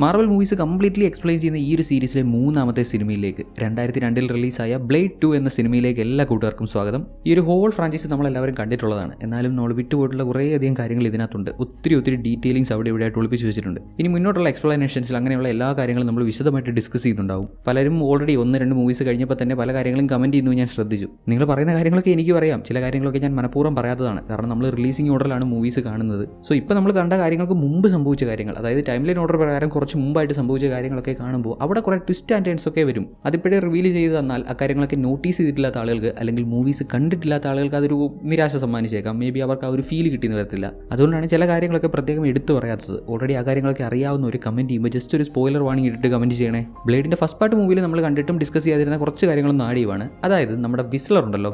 Marvel movies completely explain ചെയ്യുന്ന ഈ ഒരു സീരീസിലെ മൂന്നാമത്തെ സിനിമയിലേക്ക് 2002 റിലീസായ ബ്ലേഡ് 2 എന്ന സിനിമയിലേക്ക് എല്ലാ കൂട്ടുകാർക്കും സ്വാഗതം. ഈ ഒരു ഹോൾ ഫ്രാഞ്ചൈസി നമ്മളെല്ലാവരും കണ്ടിട്ടുള്ളതാണ്. എന്നാലും നമ്മൾ വിട്ടുപോയിട്ടുള്ള കുറേയധികം കാര്യങ്ങൾ ഇതിനകത്തുണ്ട്. ഒത്തിരി ഡീറ്റെയിലിംഗ്സ് അവിടെ ഇവിടെയായിട്ട് ഒളിപ്പിച്ച് വെച്ചിട്ടുണ്ട്. ഇനി മുന്നോട്ടുള്ള എക്സ്പ്ലനേഷൻസിൽ അങ്ങനെയുള്ള എല്ലാ കാര്യങ്ങളും നമ്മൾ വിശദമായിട്ട് ഡിസ്കസ് ചെയ്യുന്നുണ്ടാവും. പലരും ഓൾറെഡി 1-2 മൂവീസ് കഴിഞ്ഞപ്പോൾ തന്നെ പല കാര്യങ്ങളും കമന്റ് ചെയ്യുന്നു ഞാൻ ശ്രദ്ധിച്ചു. നിങ്ങൾ പറയുന്ന കാര്യങ്ങളൊക്കെ എനിക്ക് പറയാം, ചില കാര്യങ്ങളൊക്കെ ഞാൻ മനഃപൂർവ്വം പറയാത്തതാണ്. കാരണം നമ്മൾ റിലീസിംഗ് ഓർഡറിലാണ് മൂവീസ് കാണുന്നത്. സോ ഇപ്പോൾ നമ്മൾ കണ്ട കാര്യങ്ങൾക്ക് മുമ്പ് സംഭവിച്ച കാര്യങ്ങൾ, അതായത് ടൈം ലൈൻ ഓർഡർ പ്രകാരം കുറച്ച് മുമ്പായിട്ട് സംഭവിച്ച കാര്യങ്ങളൊക്കെ കാണുമ്പോൾ അവിടെ കുറേ ട്വിസ്റ്റ് ആൻഡ് ടേൺസ് ഒക്കെ വരും. അതിപ്പോഴേ റിവീൽ ചെയ്ത് തന്നാൽ ആ കാര്യങ്ങളൊക്കെ നോട്ടീസ് ചെയ്തിട്ടില്ലാത്ത ആളുകൾക്ക് അല്ലെങ്കിൽ മൂവീസ് കണ്ടിട്ടില്ലാത്ത ആളുകൾക്ക് അതൊരു നിരാശ സമ്മാനിച്ചേക്കാം. മേ ബി അവർക്ക് ആ ഒരു ഫീൽ കിട്ടിയെന്ന് വരത്തില്ല. അതുകൊണ്ടാണ് ചില കാര്യങ്ങളൊക്കെ പ്രത്യേകം എടുത്തു പറയാത്തത്. ഓൾറെഡി ആ കാര്യങ്ങളൊക്കെ അറിയാവുന്ന ഒരു കമന്റ് ചെയ്യുമ്പോൾ ജസ്റ്റ് ഒരു സ്പോയിലർ വാണിംഗ് ഇട്ടിട്ട് കമന്റ് ചെയ്യണേ. ബ്ലേഡിന്റെ ഫസ്റ്റ് പാർട്ട് മൂവിയിൽ നമ്മൾ കണ്ടിട്ടും ഡിസ്കസ് ചെയ്യാതിരുന്ന കുറച്ച് കാര്യങ്ങളൊന്നും ആടിയുമാണ്. അതായത് നമ്മുടെ വിസ്ലർ ഉണ്ടല്ലോ,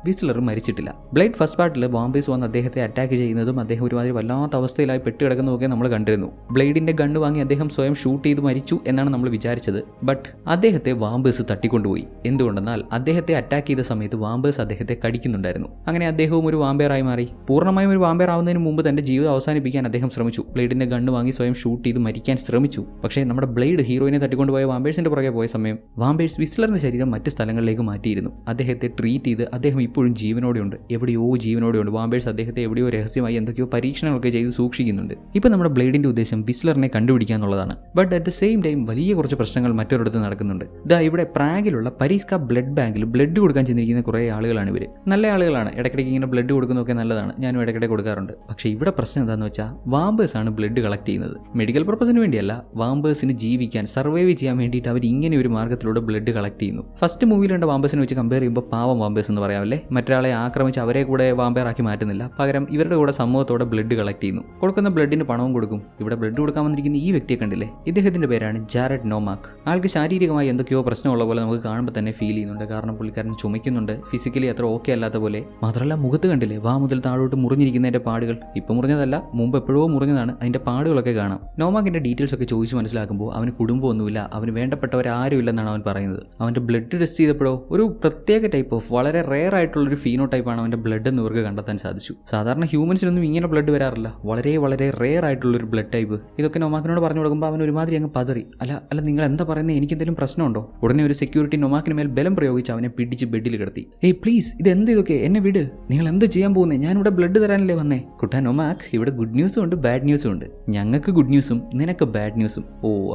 വിസ്ലർ മരിച്ചിട്ടില്ല. ബ്ലേഡ് ഫസ്റ്റ് പാർട്ടിൽ വാമ്പേഴ്സ് വന്ന് അദ്ദേഹത്തെ അറ്റാക്ക് ചെയ്യുന്നതും അദ്ദേഹം ഒരുമാതിരി വല്ലാത്ത അവസ്ഥയിലായി പെട്ട് കിടക്കുന്നതൊക്കെ നമ്മൾ കണ്ടിരുന്നു. ബ്ലേഡിന്റെ ഗണ്ണ് വാങ്ങി അദ്ദേഹം സ്വയം ഷൂട്ട് ചെയ്ത് മരിച്ചു എന്നാണ് നമ്മൾ വിചാരിച്ചത്. ബട്ട് അദ്ദേഹത്തെ വാമ്പേഴ്സ് തട്ടിക്കൊണ്ടുപോയി. എന്തുകൊണ്ടെന്നാൽ അദ്ദേഹത്തെ അറ്റാക്ക് ചെയ്ത സമയത്ത് വാമ്പേഴ്സ് അദ്ദേഹത്തെ കടിക്കുന്നുണ്ടായിരുന്നു. അങ്ങനെ അദ്ദേഹവും ഒരു വാമ്പയറായി മാറി. പൂർണ്ണമായും ഒരു വാമ്പയർ ആവുന്നതിന് മുമ്പ് തന്റെ ജീവിതം അവസാനിപ്പിക്കാൻ അദ്ദേഹം ശ്രമിച്ചു. ബ്ലേഡിന്റെ ഗണ്ണ് വാങ്ങി സ്വയം ഷൂട്ട് ചെയ്ത് മരിക്കാൻ ശ്രമിച്ചു. പക്ഷേ നമ്മുടെ ബ്ലേഡ് ഹീറോയിനെ തട്ടിക്കൊണ്ടുപോയ വാമ്പേഴ്സിന്റെ പുറകെ പോയ സമയം വാമ്പേഴ്സ് വിസ്ലറിന്റെ ശരീരം മറ്റ് സ്ഥലങ്ങളിലേക്ക് മാറ്റിയിരുന്നു. അദ്ദേഹത്തെ ട്രീറ്റ് ചെയ്ത് അദ്ദേഹം ഇപ്പോഴും ജീവനോടെയുണ്ട്, എവിടെയോ ജീവനോടെയുണ്ട്. വാമ്പേഴ്സ് അദ്ദേഹത്തെ എവിടെയോ രഹസ്യമായി എന്തൊക്കെയോ പരീക്ഷണങ്ങളൊക്കെ ചെയ്ത് സൂക്ഷിക്കുന്നുണ്ട്. ഇപ്പൊ നമ്മുടെ ബ്ലേഡിന്റെ ഉദ്ദേശം വിസ്ലറിനെ കണ്ടുപിടിക്കുക എന്നുള്ളതാണ്. But at the same time വലിയ കുറച്ച് പ്രശ്നങ്ങൾ മറ്റൊരിടത്ത് നടക്കുന്നുണ്ട്. ഇവിടെ പ്രാഗിലുള്ള പരീസ്ക ബ്ലഡ് ബാങ്കിൽ ബ്ലഡ് കൊടുക്കാൻ ചെന്നിരിക്കുന്ന കുറേ ആളുകളാണ് ഇവർ. നല്ല ആളുകളാണ്, ഇടയ്ക്കിടയ്ക്ക് ഇങ്ങനെ ബ്ലഡ് കൊടുക്കുന്നതൊക്കെ നല്ലതാണ്, ഞാനും ഇടയ്ക്കിടെ കൊടുക്കാറുണ്ട്. പക്ഷേ ഇവിടെ പ്രശ്നം എന്താണെന്ന് വെച്ചാൽ വാമ്പേഴ്സ് ആണ് ബ്ലഡ് കളക്ട് ചെയ്യുന്നത്. മെഡിക്കൽ പർപ്പസിന് വേണ്ടിയല്ല, വാമ്പേഴ്സിന് ജീവിക്കാൻ സർവൈവ് ചെയ്യാൻ വേണ്ടിയിട്ട് അവർ ഇങ്ങനെ ഒരു മാർഗ്ഗത്തിലൂടെ ബ്ലഡ് കളക്ട് ചെയ്യുന്നു. ഫസ്റ്റ് മൂവിയിൽ കണ്ട വാമ്പേഴ്സിനെ വെച്ച് കമ്പയർ ചെയ്യുമ്പോൾ പാവം വാമ്പേഴ്സ് എന്ന് പറയാമല്ലേ. മറ്റൊരാളെ ആക്രമിച്ച് അവരെ കൂടെ വാമ്പയറാക്കി മാറ്റുന്നില്ല, പകരം ഇവരുടെ കൂടെ സമൂഹത്തോടെ ബ്ലഡ് കളക്ട് ചെയ്യുന്നു. കൊടുക്കുന്ന ബ്ലഡിന് പണവും കൊടുക്കും. ഇവിടെ ബ്ലഡ് കൊടുക്കാൻ വന്നിരിക്കുന്ന ഈ വ്യക്തിയെ കണ്ടില്ലേ, ഇദ്ദേഹത്തിന്റെ പേരാണ് ജാരഡ് നോമാക്ക്. ആൾക്ക് ശാരീരികമായി എന്തൊക്കെയോ പ്രശ്നമുള്ള പോലെ നമുക്ക് കാണുമ്പോൾ തന്നെ ഫീൽ ചെയ്യുന്നുണ്ട്. കാരണം പുള്ളിക്കാരൻ ചുമയ്ക്കുന്നുണ്ട്, ഫിസിക്കലി അത്ര ഓക്കെ അല്ലാത്ത പോലെ. മാത്രമല്ല മുഖത്ത് കണ്ടില്ലേ വാ മുതൽ താഴോട്ട് മുറിഞ്ഞിരിക്കുന്നതിന്റെ പാടുകൾ. ഇപ്പം മുറിഞ്ഞതല്ല, മുമ്പ് എപ്പോഴോ മുറിഞ്ഞതാണ്. അതിന്റെ പാടുകളൊക്കെ കാണാം. നോമാക്കിന്റെ ഡീറ്റെയിൽസ് ഒക്കെ ചോദിച്ച് മനസ്സിലാക്കുമ്പോൾ അവന് കുടുംബമൊന്നുമില്ല, അവന് വേണ്ടപ്പെട്ടവരാരും ഇല്ലെന്നാണ് അവൻ പറയുന്നത്. അവന്റെ ബ്ലഡ് ടെസ്റ്റ് ചെയ്തപ്പോഴോ ഒരു പ്രത്യേക ടൈപ്പ് ഓഫ് വളരെ റെയർ ആയിട്ടുള്ളൊരു ഫീനോ ടൈപ്പാണ് അവന്റെ ബ്ലഡ് എന്ന് ഇവർക്ക് കണ്ടെത്താൻ സാധിച്ചു. സാധാരണ ഹ്യൂമൻസിനൊന്നും ഇങ്ങനെ ബ്ലഡ് വരാറില്ല, വളരെ റെയർ ആയിട്ടുള്ളൊരു ബ്ലഡ് ടൈപ്പ്. ഇതൊക്കെ നോമാക്കിനോട് പറഞ്ഞു കൊടുക്കുമ്പോൾ അവൻ ഒരുമാതിരി അങ്ങ് പതറി. അല്ല നിങ്ങൾ എന്താ പറയുന്നത്, എനിക്ക് എന്തെങ്കിലും പ്രശ്നമുണ്ടോ? ഉടനെ ഒരു സെക്യൂരിറ്റി നോമാക്കിന് മേൽ ബലം പ്രയോഗിച്ച് അവനെ പിടിച്ച് ബെഡിൽ കിടത്തി. ഏയ് പ്ലീസ്, ഇതൊക്കെ, എന്നെ വിട്, നിങ്ങൾ എന്ത് ചെയ്യാൻ പോകുന്നേ? ഞാനിവിടെ ബ്ലഡ് തരാനല്ലേ വന്നേ. കുട്ടാ നോമാക്ക്, ഇവിടെ ഗുഡ് ന്യൂസും ഉണ്ട് ബാഡ് ന്യൂസും ഉണ്ട്. ഞങ്ങൾക്ക് ഗുഡ് ന്യൂസും നിനക്ക് ബാഡ് ന്യൂസും.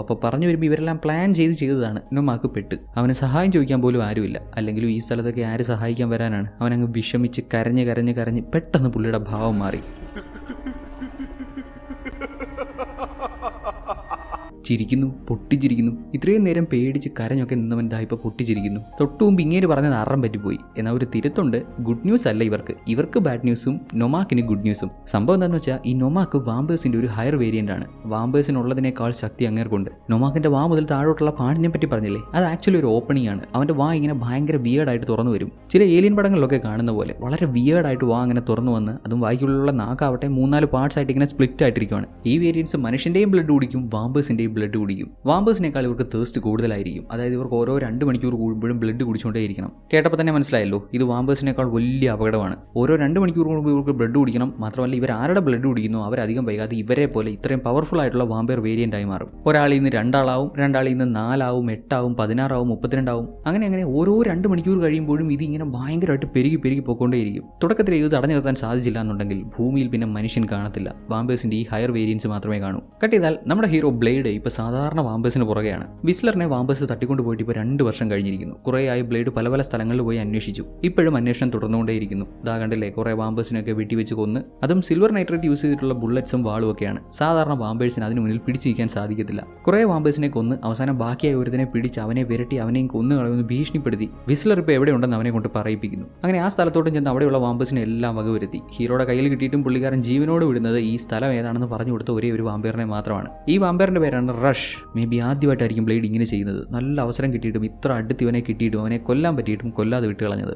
അപ്പോൾ പറഞ്ഞു വരുമ്പോൾ ഇവരെല്ലാം പ്ലാൻ ചെയ്തതാണ്. നോമാക്ക് പെട്ട്. അവന് സഹായം ചോദിക്കാൻ പോലും ആരുമില്ല. അല്ലെങ്കിലും ഈ സ്ഥലത്തൊക്കെ ആര് സഹായിക്കാൻ വരാനാണ്? അവനങ്ങ് വിഷമിച്ച് കരഞ്ഞ് പെട്ടെന്ന് പുള്ളിയുടെ ഭാവം മാറി. പൊട്ടിച്ചിരിക്കുന്നു. ഇത്രയും നേരം പേടിച്ച് കരഞ്ഞൊക്കെ നിന്നവൻ ഇപ്പൊ പൊട്ടിച്ചിരിക്കുന്നു. തൊട്ടുമുമ്പ് ഇങ്ങേര് പറഞ്ഞത് അറം പറ്റിപ്പോയി. എന്നാൽ ഒരു തിരുത്തുണ്ട്, ഗുഡ് ന്യൂസ് അല്ല ഇവർക്ക് ബാഡ് ന്യൂസും നൊമാക്കിന് ഗുഡ് ന്യൂസും. സംഭവം എന്താണെന്ന് വെച്ചാൽ ഈ നൊമാക്ക് വാമ്പേഴ്സിന്റെ ഒരു ഹയർ വേരിയന്റ് ആണ്. വാമ്പേഴ്സിനുള്ളതിനേക്കാൾ ശക്തി അങ്ങേർക്കുണ്ട്. നൊമാക്കിന്റെ വാ മുതൽ താഴോട്ടുള്ള പാടിനെ പറ്റി പറഞ്ഞില്ലേ, അത് ആക്ച്വലി ഒരു ഓപ്പണിംഗ് ആണ്. അവന്റെ വാ ഇങ്ങനെ ഭയങ്കര വിയേർഡായിട്ട് തുറന്നു വരും. ചില ഏലിയൻ പടങ്ങളിലൊക്കെ കാണുന്ന പോലെ വളരെ വിയേർഡായിട്ട് വാ അങ്ങനെ തുറന്നു വന്ന്, അതും വായിക്കുള്ളിലുള്ള നാക്കാവട്ടെ 3-4 പാർട്സ് ആയിട്ട് ഇങ്ങനെ സ്പ്ലിറ്റ് ആയിട്ടിരിക്കുകയാണ്. ഈ വേരിയൻസ് മനുഷ്യന്റെയും ബ്ലഡ് കുടിക്കും, വാമ്പേഴ്സിന്റെയും ബ്ലഡ് കുടിക്കും. വാമ്പേഴ്സിനേക്കാൾ ഇവർക്ക് തേഴ്സ്റ്റ് കൂടുതലായിരിക്കും. അതായത് ഇവർക്ക് ഓരോ 2 മണിക്കൂർ കൂടുമ്പോഴും ബ്ലഡ് കുടിച്ചുകൊണ്ടേയിരിക്കണം. കേട്ടപ്പോൾ തന്നെ മനസ്സിലായല്ലോ, ഇത് വാമ്പേഴ്സിനേക്കാൾ വലിയ അപകടമാണ്. ഓരോ 2 മണിക്കൂർ കൂടുമ്പോൾ ഇവർക്ക് ബ്ലഡ് കുടിക്കണം. മാത്രമല്ല ഇവർ ആരുടെ ബ്ലഡ് കുടിക്കുന്നു അവരധികം വൈകാതെ ഇവരെ പോലെ ഇത്രയും പവർഫുൾ ആയിട്ടുള്ള വാമ്പയർ വേരിയന്റ് ആയി മാറും. ഒരാളിൽ നിന്ന് 2 ആളാവും, 2 ആളിൽ നിന്ന് 4 ആവും, 8 ആവും, 16 ആവും, 32 ആവും. അങ്ങനെ ഓരോ 2 മണിക്കൂർ കഴിയുമ്പോഴും ഇത് ഇങ്ങനെ ഭയങ്കരമായിട്ട് പെരുകി പോയിക്കൊണ്ടേയിരിക്കും. തുടക്കത്തിൽ ഇത് തടഞ്ഞു നിർത്താൻ സാധിച്ചില്ല എന്നുണ്ടെങ്കിൽ ഭൂമിയിൽ പിന്നെ മനുഷ്യൻ കാണത്തില്ല. വാമ്പേഴ്സിന്റെ ഈ ഹയർ വേരിയൻസ് മാത്രമേ കാണൂ. കട്ട് ചെയ്താൽ നമ്മുടെ ഹീറോ ബ്ലേഡ് ഇപ്പൊ സാധാരണ വാമ്പേഴ്സിന് പുറകെയാണ്. വിസ്ലറിനെ വാമ്പേഴ്സ് തട്ടിക്കൊണ്ട് പോയിട്ട് ഇപ്പോൾ 2 വർഷം കഴിഞ്ഞിരിക്കുന്നു. കുറേയായി ബ്ലേഡ് പല സ്ഥലങ്ങളിൽ പോയി അന്വേഷിച്ചു. ഇപ്പോഴും അന്വേഷണം തുടർന്നുകൊണ്ടേയിരിക്കുന്നു. കണ്ടില്ലേ, കുറേ വാമ്പേഴ്സിനൊക്കെ വെട്ടിവെച്ച് കൊന്ന്, അതും സിൽവർ നൈട്രേറ്റ് യൂസ് ചെയ്തിട്ടുള്ള ബുള്ളറ്റ്സും വാളും ഒക്കെയാണ്. സാധാരണ വാമ്പേഴ്സിന് അതിന് മുന്നിൽ പിടിച്ചിരിക്കാൻ സാധിക്കത്തില്ല. കുറേ വാമ്പേഴ്സിനെ കൊന്ന് അവസാനം ബാക്കിയായ ഒരുത്തിനെ പിടിച്ച് അവനെ വിരട്ടി അവനെയും കൊന്നു കളയുമെന്ന് ഭീഷണിപ്പെടുത്തി വിസ്ലർ ഇപ്പോൾ എവിടെയുണ്ടെന്ന് അവനെ കൊണ്ട് പറയിപ്പിക്കുന്നു. അങ്ങനെ ആ സ്ഥലത്തോട്ടും ചെന്ന് അവിടെയുള്ള വാമ്പേഴ്സിനെ എല്ലാം വകവരുത്തി. ഹീറോയുടെ കയ്യിൽ കിട്ടിയിട്ടും പുള്ളിക്കാരൻ ജീവനോട് വിടുന്നത് ഈ സ്ഥലം ഏതാണെന്ന് പറഞ്ഞു കൊടുത്ത ഒരേ ഒരു വാമ്പയറിനെ മാത്രമാണ്. ഈ വാമ്പയറിന്റെ പേരാണ് റഷ്. മേ ബി ആദ്യമായിട്ടായിരിക്കും ബ്ലേഡ് ഇങ്ങനെ ചെയ്യുന്നത്. നല്ല അവസരം കിട്ടിയിട്ടും ഇത്ര അടുത്ത് ഇവനെ കിട്ടിയിട്ടും അവനെ കൊല്ലാൻ പറ്റിയിട്ടും കൊല്ലാതെ വിട്ട് കളഞ്ഞത്.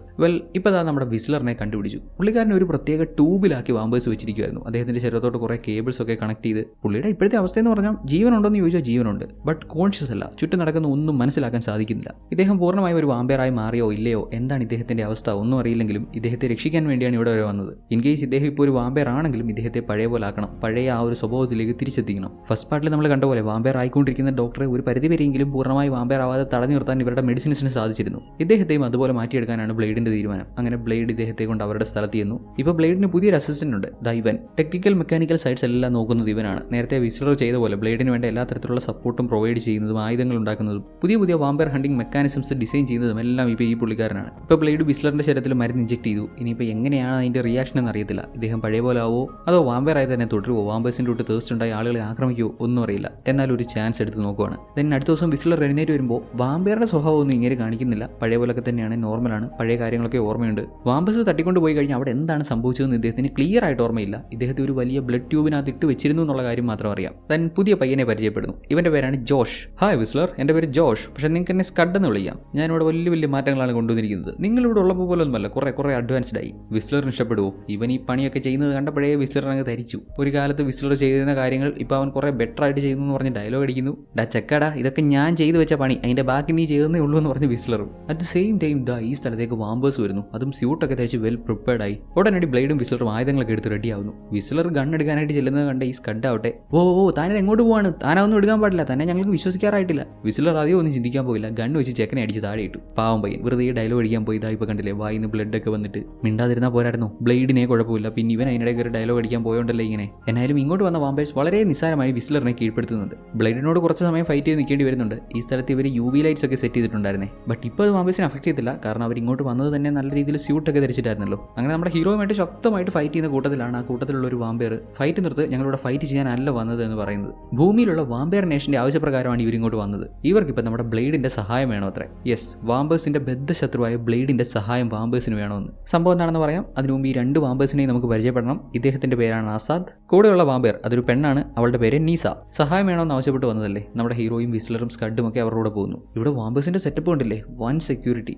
ഇപ്പോൾ നമ്മുടെ വിസ്ലറിനെ കണ്ടുപിടിച്ചു. പുള്ളിക്കാരനെ ഒരു പ്രത്യേക ട്യൂബിലാക്കി വാമ്പേഴ്സ് വെച്ചിരിക്കുമായിരുന്നു. അദ്ദേഹത്തിന്റെ ശരീരത്തോട്ട് കുറേ കേബിൾസ് ഒക്കെ കണക്ട് ചെയ്ത്. പുള്ളിയുടെ ഇപ്പോഴത്തെ അവസ്ഥ എന്ന് പറഞ്ഞാൽ ജീവനുണ്ടോന്ന് ചോദിച്ചാൽ ജീവനുണ്ട്, ബട്ട് കോൺഷ്യസ് അല്ല. ചുറ്റും നടക്കുന്ന ഒന്നും മനസ്സിലാക്കാൻ സാധിക്കുന്നില്ല. ഇദ്ദേഹം പൂർണ്ണമായും ഒരു വാമ്പയറായി മാറിയോ ഇല്ലയോ, എന്താണ് ഇദ്ദേഹത്തിന്റെ അവസ്ഥ ഒന്നും അറിയില്ലെങ്കിലും ഇദ്ദേഹത്തെ രക്ഷിക്കാൻ വേണ്ടിയാണ് ഇവിടെ വരെ വന്നത്. ഇൻ കേസ് ഇദ്ദേഹം ഇപ്പോൾ ഒരു വാമ്പയർ ആണെങ്കിലും ഇദ്ദേഹത്തെ പഴയ പോലെ ആക്കണം, പഴയ ആ ഒരു സ്വഭാവത്തിലേക്ക് തിരിച്ചെത്തിക്കണം. ഫസ്റ്റ് പാർട്ടിൽ നമ്മൾ കണ്ട പോലെ വാമ്പയർ വാമ്പയർ ആയിക്കൊണ്ടിരിക്കുന്ന ഡോക്ടറെ ഒരു പരിധിവരെയെങ്കിലും പൂർണ്ണമായി വാമ്പയർ ആവാതെ തടഞ്ഞു നിർത്താൻ ഇവരുടെ മെഡിസിൻസിന് സാധിച്ചിരുന്നു. ഇദ്ദേഹത്തെയും അതുപോലെ മാറ്റിയെടുക്കാനാണ് ബ്ലേഡിന്റെ തീരുമാനം. അങ്ങനെ ബ്ലേഡ് ഇദ്ദേഹത്തെ കൊണ്ട് അവരുടെ സ്ഥലത്ത് ചെയ്യുന്നു. ഇപ്പോൾ ബ്ലേഡിന് പുതിയൊരു അസിസ്റ്റന്റ് ഉണ്ട്, ദൈവൻ. ടെക്നിക്കൽ മെക്കാനിക്കൽ സൈഡ്സ് എല്ലാം നോക്കുന്നത് ഇവനാണ്. നേരത്തെ വിസ്ലർ ചെയ്ത പോലെ ബ്ലേഡിന് വേണ്ട എല്ലാ തരത്തിലുള്ള സപ്പോർട്ടും പ്രൊവൈഡ് ചെയ്യുന്നതും ആയുധങ്ങൾ ഉണ്ടാക്കുന്നതും പുതിയ പുതിയ വാമ്പയർ ഹണ്ടിങ് മെക്കാനിസംസ് ഡിസൈൻ ചെയ്യുന്നതും എല്ലാം ഇപ്പോൾ ഈ പുള്ളിക്കാരനാണ്. ഇപ്പോൾ ബ്ലേഡ് വിസ്ലറിന്റെ ശരീരത്തിൽ മരുന്ന് ഇഞ്ചെക്ട് ചെയ്തു. ഇനിയിപ്പോൾ എങ്ങനെയാണ് അതിന്റെ റിയാക്ഷൻ എന്ന് അറിയത്തില്ല. ഇദ്ദേഹം പഴയ പോലെ ആവോ അതോ വാമ്പയർ ആയി തന്നെ തുടരുമോ, വാമ്പേഴ്സിന്റെ തൊട്ട് തേഴ്സ്റ്റ് ഉണ്ടായി ആളുകളെ ആക്രമിക്കുമോ ഒന്നും അറിയില്ല. എന്നാൽ ഒരു ചാൻസ് എടുത്ത് നോക്കുവാണ്. ദെൻ അടുത്ത ദിവസം വിസ്ലർ എഴുന്നേറ്റ് വരുമ്പോൾ വാമ്പയറുടെ സ്വഭാവം ഒന്നും ഇങ്ങനെ കാണിക്കുന്നില്ല. പഴയ പോലൊക്കെ തന്നെയാണ്, നോർമലാണ്. പഴയ കാര്യങ്ങളൊക്കെ ഓർമ്മയുണ്ട്. വാമ്പേഴ്സ് തട്ടിക്കൊണ്ട് പോയി കഴിഞ്ഞാൽ അവിടെ എന്താണ് സംഭവിച്ചതെന്ന് ഇദ്ദേഹത്തിന് ക്ലിയർ ആയിട്ട് ഓർമ്മയില്ല. ഇദ്ദേഹത്തെ ഒരു വലിയ ബ്ലഡ് ട്യൂബിനകത്ത് ഇട്ട് വെച്ചിരുന്നു എന്നുള്ള കാര്യം മാത്രം അറിയാം. ദെൻ പുതിയ പയ്യനെ പരിചയപ്പെടുന്നു. ഇവന്റെ പേരാണ് ജോഷ്. ഹായ് വിസ്ലർ, എന്റെ പേര് ജോഷ്, പക്ഷെ നിങ്ങൾക്ക് എന്നെ സ്കഡ് എന്ന് വിളിക്കാം. ഞാനിവിടെ വലിയ വലിയ മാറ്റങ്ങളാണ് കൊണ്ടുവന്നിരിക്കുന്നത്. നിങ്ങളിവിടെ ഉള്ളപ്പോൾ പോലൊന്നുമല്ല, കുറെ അഡ്വാൻസ്ഡ് ആയി. വിസ്ലറിന് ഇഷ്ടപ്പെടുവോ? ഇവൻ ഈ പണിയൊക്കെ ചെയ്യുന്നത് കണ്ടപ്പോഴേ വിസ്ലറിനങ്ങ് ധരിച്ചു. ഒരു കാലത്ത് വിസ്ലർ ചെയ്തിരുന്ന കാര്യങ്ങൾ ഇപ്പോൾ അവൻ കുറെ ബെറ്റർ ആയിട്ട് ചെയ്യുന്നു എന്ന് പറഞ്ഞ് ഡയലോഗ് അടിക്കുന്നു. ഡാ ചെക്കടാ, ഇതൊക്കെ ഞാൻ ചെയ്തു വെച്ച പണി, അതിന്റെ ബാക്കി നീ ചെയ്തേ ഉള്ളൂ എന്ന് പറഞ്ഞ് വിസ്ലറും. അറ്റ് ദ സെയിം ടൈം ഈ സ്ഥലത്തേക്ക് വാമ്പേഴ്സ് വരുന്നു. അതും സ്യൂട്ടൊക്കെ തേച്ച് വെൽ പ്രിപ്പയർഡ് ആയി. ഉടനടി ബ്ലേഡും വിസ്ലറും ആയുധങ്ങളൊക്കെ എടുത്ത് റെഡിയാവുന്നു. വിസ്ലർ ഗൺ എടുക്കാനായിട്ട് ചെല്ലുന്നത് കണ്ട് ഈ സ്കഡ് ആവട്ടെ, ഓ താനത് എങ്ങോട്ട് പോവാണ്, താനൊന്നും എടുക്കാൻ പാടില്ല, തന്നെ ഞങ്ങൾക്ക് വിശ്വസിക്കാറായിട്ടില്ല. വിസ്ലർ ആദ്യം ഒന്നും ചിന്തിക്കാൻ പോയില്ല. ഗണ്ണ് വെച്ച് ചെക്കനെ അടിച്ച് താഴെ ഇട്ടു. പാവം പയ്യൻ വെറുതെ ഈ ഡയലോഗ് അടിക്കാൻ പോയി. ഇതായിപ്പോൾ കണ്ടില്ലേ, വായിന്ന് ബ്ലഡ് ഒക്കെ വന്നിട്ട്. മിണ്ടാതിരുന്നാൽ പോരായിരുന്നു, ബ്ലേഡിനെ കുഴപ്പമില്ല. പിന്നെ ഇവൻ അതിനിടയ്ക്ക് ഒരു ഡയലോഗ് അടിക്കാൻ പോയോണ്ടല്ലേ ഇങ്ങനെ. എന്നാലും ഇങ്ങോട്ട് വന്ന വാമ്പേഴ്സ് വളരെ നിസ്സാരമായി വിസ്ലറിനെ കീഴ്പ്പെടുത്തുന്നുണ്ട്. ബ്ലേഡിനോട് കുറച്ച് സമയം ഫൈറ്റ് ചെയ്ത് നിൽക്കേണ്ടി വരുന്നുണ്ട്. ഈ സ്ഥലത്ത് ഇവർ UV ലൈറ്റ്സ് ഒക്കെ സെറ്റ് ചെയ്തിട്ടുണ്ടായിരുന്നേ. ബട്ട് ഇപ്പോൾ അത് വാമ്പേഴ്സിനെ അഫക്ട് ചെയ്തില്ല, കാരണം അവർ ഇങ്ങോട്ട് വന്നത് തന്നെ നല്ല രീതിയിൽ സ്യൂട്ടൊക്കെ ധരിച്ചിട്ടായിരുന്നല്ലോ. അങ്ങനെ നമ്മുടെ ഹീറോയുമായിട്ട് ശക്തമായിട്ട് ഫൈറ്റ് ചെയ്യുന്ന കൂട്ടത്തിലാണ് ആ കൂട്ടത്തിലുള്ള ഒരു വാമ്പയർ ഫൈറ്റ് നിർത്ത്, ഞങ്ങളിവിടെ ഫൈറ്റ് ചെയ്യാനല്ല വന്നത് എന്ന് പറയുന്നത്. ഭൂമിയിലുള്ള വാമ്പയർ നേഷന്റെ ആവശ്യപ്രകാരമാണ് ഇവരിങ്ങോട്ട് വന്നത്. ഇവർക്കിപ്പോൾ നമ്മുടെ ബ്ലേഡിന്റെ സഹായം വേണോ അത്രേ. യെസ്, വാമ്പേഴ്സിന്റെ ബദ്ധശത്രുവായ ബ്ലേഡിന്റെ സഹായം വാമ്പേഴ്സിന് വേണമെന്ന്. സംഭവം എന്താണെന്ന് പറയാം. അതിനു മുമ്പ് ഈ രണ്ട് വാമ്പേഴ്സിനെയും നമുക്ക് പരിചയപ്പെടണം. ഇദ്ദേഹത്തിന്റെ പേരാണ് ആസാദ്. കൂടെയുള്ള വാമ്പയർ അതൊരു പെണ്ണാണ്, അവളുടെ പേര് നീസ. സഹായം വേണമെന്ന് ആവശ്യപ്പെട്ട് വന്നതല്ലേ. നമ്മുടെ ഹീറോയും വിസ്ലറും സ്കഡും ഒക്കെ അവരുടെ കൂടെ പോകുന്നു. ഇവിടെ വാമ്പേഴ്സിന്റെ സെറ്റപ്പ് കണ്ടില്ലേ, വൺ സെക്യൂരിറ്റി.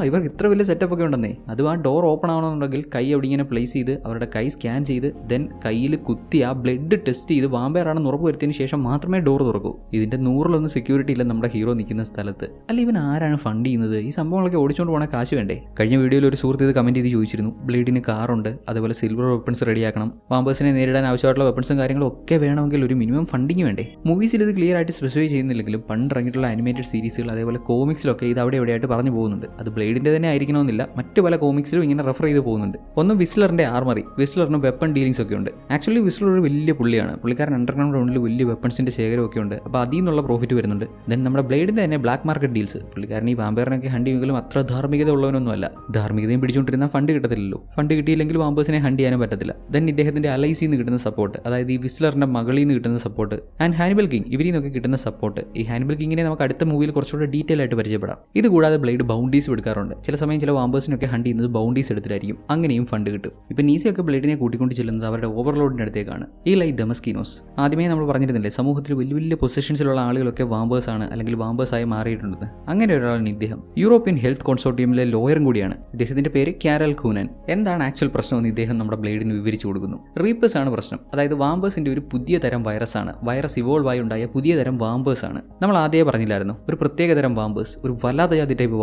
ഇവർക്ക് ഇത്ര വലിയ സെറ്റപ്പ് ഒക്കെ ഉണ്ടെന്നേ. അത് ആ ഡോർ ഓപ്പൺ ആവണമെന്നുണ്ടെങ്കിൽ കൈ അവിടെ ഇങ്ങനെ പ്ലേസ് ചെയ്ത് അവരുടെ കൈ സ്കാൻ ചെയ്ത് ദെൻ കയ്യിൽ കുത്തി ആ ബ്ലഡ് ടെസ്റ്റ് ചെയ്ത് വാമ്പയർ ആണെന്ന് ഉറപ്പ് വരുത്തിയതിന് ശേഷം മാത്രമേ ഡോർ തുറക്കൂ. ഇതിന്റെ 100-ലൊന്നും സെക്യൂരിറ്റി ഇല്ല നമ്മുടെ ഹീറോ നിൽക്കുന്ന സ്ഥലത്ത്. അല്ല, ഇവൻ ആരാണ് ഫണ്ട് ചെയ്യുന്നത്? ഈ സംഭവങ്ങളൊക്കെ ഓടിച്ചുകൊണ്ട് പോകണ കാശ് വേണ്ടേ? കഴിഞ്ഞ വീഡിയോയിൽ ഒരു സുഹൃത്ത് ഇത് കമന്റ് ചെയ്ത് ചോദിച്ചിരുന്നു. ബ്ലേഡിന് കാറുണ്ട്, അതുപോലെ സിൽവർ വെപ്പൺസ് റെഡിയാക്കണം, വാമ്പേഴ്സിനെ നേരിടാൻ ആവശ്യമായിട്ടുള്ള വെപ്പൺസും കാര്യങ്ങളും ഒക്കെ വേണമെങ്കിൽ ഒരു മിനിമം ഫണ്ടിങ് വേണ്ടേ? മൂവീസിൽ ഇത് ക്ലിയർ ആയിട്ട് സ്പെസിഫൈ ചെയ്യുന്നില്ലെങ്കിലും പണ്ടിറങ്ങിയിട്ടുള്ള ആനിമേറ്റഡ് സീരീസുകൾ അതേപോലെ കോമിക്സിലൊക്കെ ഇത് അവിടെ എവിടെയായിട്ട് പറഞ്ഞു പോകുന്നുണ്ട്. അത് ബ്ലേഡിന്റെ തന്നെ ആയിരിക്കണമെന്നില്ല, മറ്റു പല കോമിക്സിലും ഇങ്ങനെ റെഫർ ചെയ്ത് പോകുന്നുണ്ട്. ഒന്ന് വിസ്ലറിന്റെ ആർമറി, വിസ്ലറിന് വെപ്പൺ ഡീലിംഗ്സ് ഒക്കെ ഉണ്ട്. ആക്ച്വലി വിസ്ലർ ഒരു വലിയ പുള്ളിയാണ്. പുള്ളിക്കാരൻ അണ്ടർഗ്രൗണ്ട് റൗണ്ടിൽ വലിയ വെപ്പൺസിന്റെ ശേഖരമൊക്കെ ഉണ്ട്. അപ്പോൾ അതിൽ നിന്നുള്ള പ്രോഫിറ്റ് വരുന്നുണ്ട്. ദെൻ നമ്മുടെ ബ്ലേഡിന്റെ തന്നെ ബ്ലാക്ക് മാർക്കറ്റ് ഡീൽസ്. പുള്ളിക്കാരൻ ഈ വാമ്പയറിനൊക്കെ ഹണ്ട് ചെയ്യുമെങ്കിലും അത്ര ധാർമ്മികത ഉള്ളവനൊന്നുമല്ല. ധാർമ്മികതയും പിടിച്ചുകൊണ്ടിരുന്ന ഫണ്ട് കിട്ടത്തില്ലല്ലോ. ഫണ്ട് കിട്ടിയില്ലെങ്കിൽ വാമ്പേഴ്സിനെ ഹണ്ട് ചെയ്യാനും പറ്റത്തില്ല. ദെൻ ഇദ്ദേഹത്തിന്റെ അലൈസിൽ നിന്ന് കിട്ടുന്ന സപ്പോർട്ട്, അതായത് ഈ വിസ്ലറിന്റെ മകളിൽ നിന്ന് കിട്ടുന്ന സപ്പോർട്ട്, ആൻഡ് ഹാനിബൽ കിങ് ഇവരിൽ നിന്നൊക്കെ കിട്ടുന്ന സപ്പോർട്ട്. ഈ ഹാനിബൽ കിങ്ങിനെ നമുക്ക് അടുത്ത മൂവിയിൽ കുറച്ചുകൂടെ ഡീറ്റെയിൽ ആയിട്ട് പരിചയപ്പെടാം. ഇത് കൂടാതെ ബ്ലേഡ് ബൗണ്ടീസ് എടുക്കാറുണ്ട്. ചില സമയം ചില വാമ്പേഴ്സിനൊക്കെ ഹണ്ട് ചെയ്യുന്നത് ബൗണ്ടീസ് എടുത്തിട്ടായിരിക്കും. അങ്ങനെയും ഫണ്ട് കിട്ടും. ഇപ്പം നീസയൊക്കെ ബ്ലേഡിനെ കൂട്ടിക്കൊണ്ട് ചെല്ലുന്നത് അവരുടെ ഓവർലോഡിന്റെ അടുത്തേക്കാണ്. ഈ ലൈ ഡെമസ്കിനോസ്. ആദ്യമേ നമ്മൾ പറഞ്ഞിരുന്നില്ലേ, സമൂഹത്തിൽ വലിയ വലിയ പൊസിഷൻസിലുള്ള ആളുകളൊക്കെ വാമ്പേഴ്സ് ആണ് അല്ലെങ്കിൽ വാമ്പേഴ്സായി മാറിയിട്ടുണ്ടെന്ന്. അങ്ങനെ ഒരാളാണ് ഇദ്ദേഹം. യൂറോപ്യൻ ഹെൽത്ത് കോൺസോർട്ടിയമിലെ ലോയറും കൂടിയാണ്. ഇദ്ദേഹത്തിന്റെ പേര് കാരൽ കൂനൻ. എന്താണ് ആക്ച്വൽ പ്രശ്നമെന്ന് ഇദ്ദേഹം നമ്മുടെ ബ്ലേഡിന് വിവരിച്ചു കൊടുക്കുന്നു. റീപ്പേഴ്സ് ആണ് പ്രശ്നം. അതായത് വാമ്പേഴ്സിന്റെ ഒരു പുതിയ തരം വൈറസ് ആണ്. വൈറസ് ഇവോൾവ് ആയി ഉണ്ടായ പുതിയ തരം വാമ്പേഴ്സ് ആണ്. നമ്മൾ ആദ്യമേ പറഞ്ഞില്ലായിരുന്നു, ഒരു പ്രത്യേക തരം വാമ്പേഴ്സ്, ഒരു വല്ലാത്ത ജാതി ടൈപ്പ്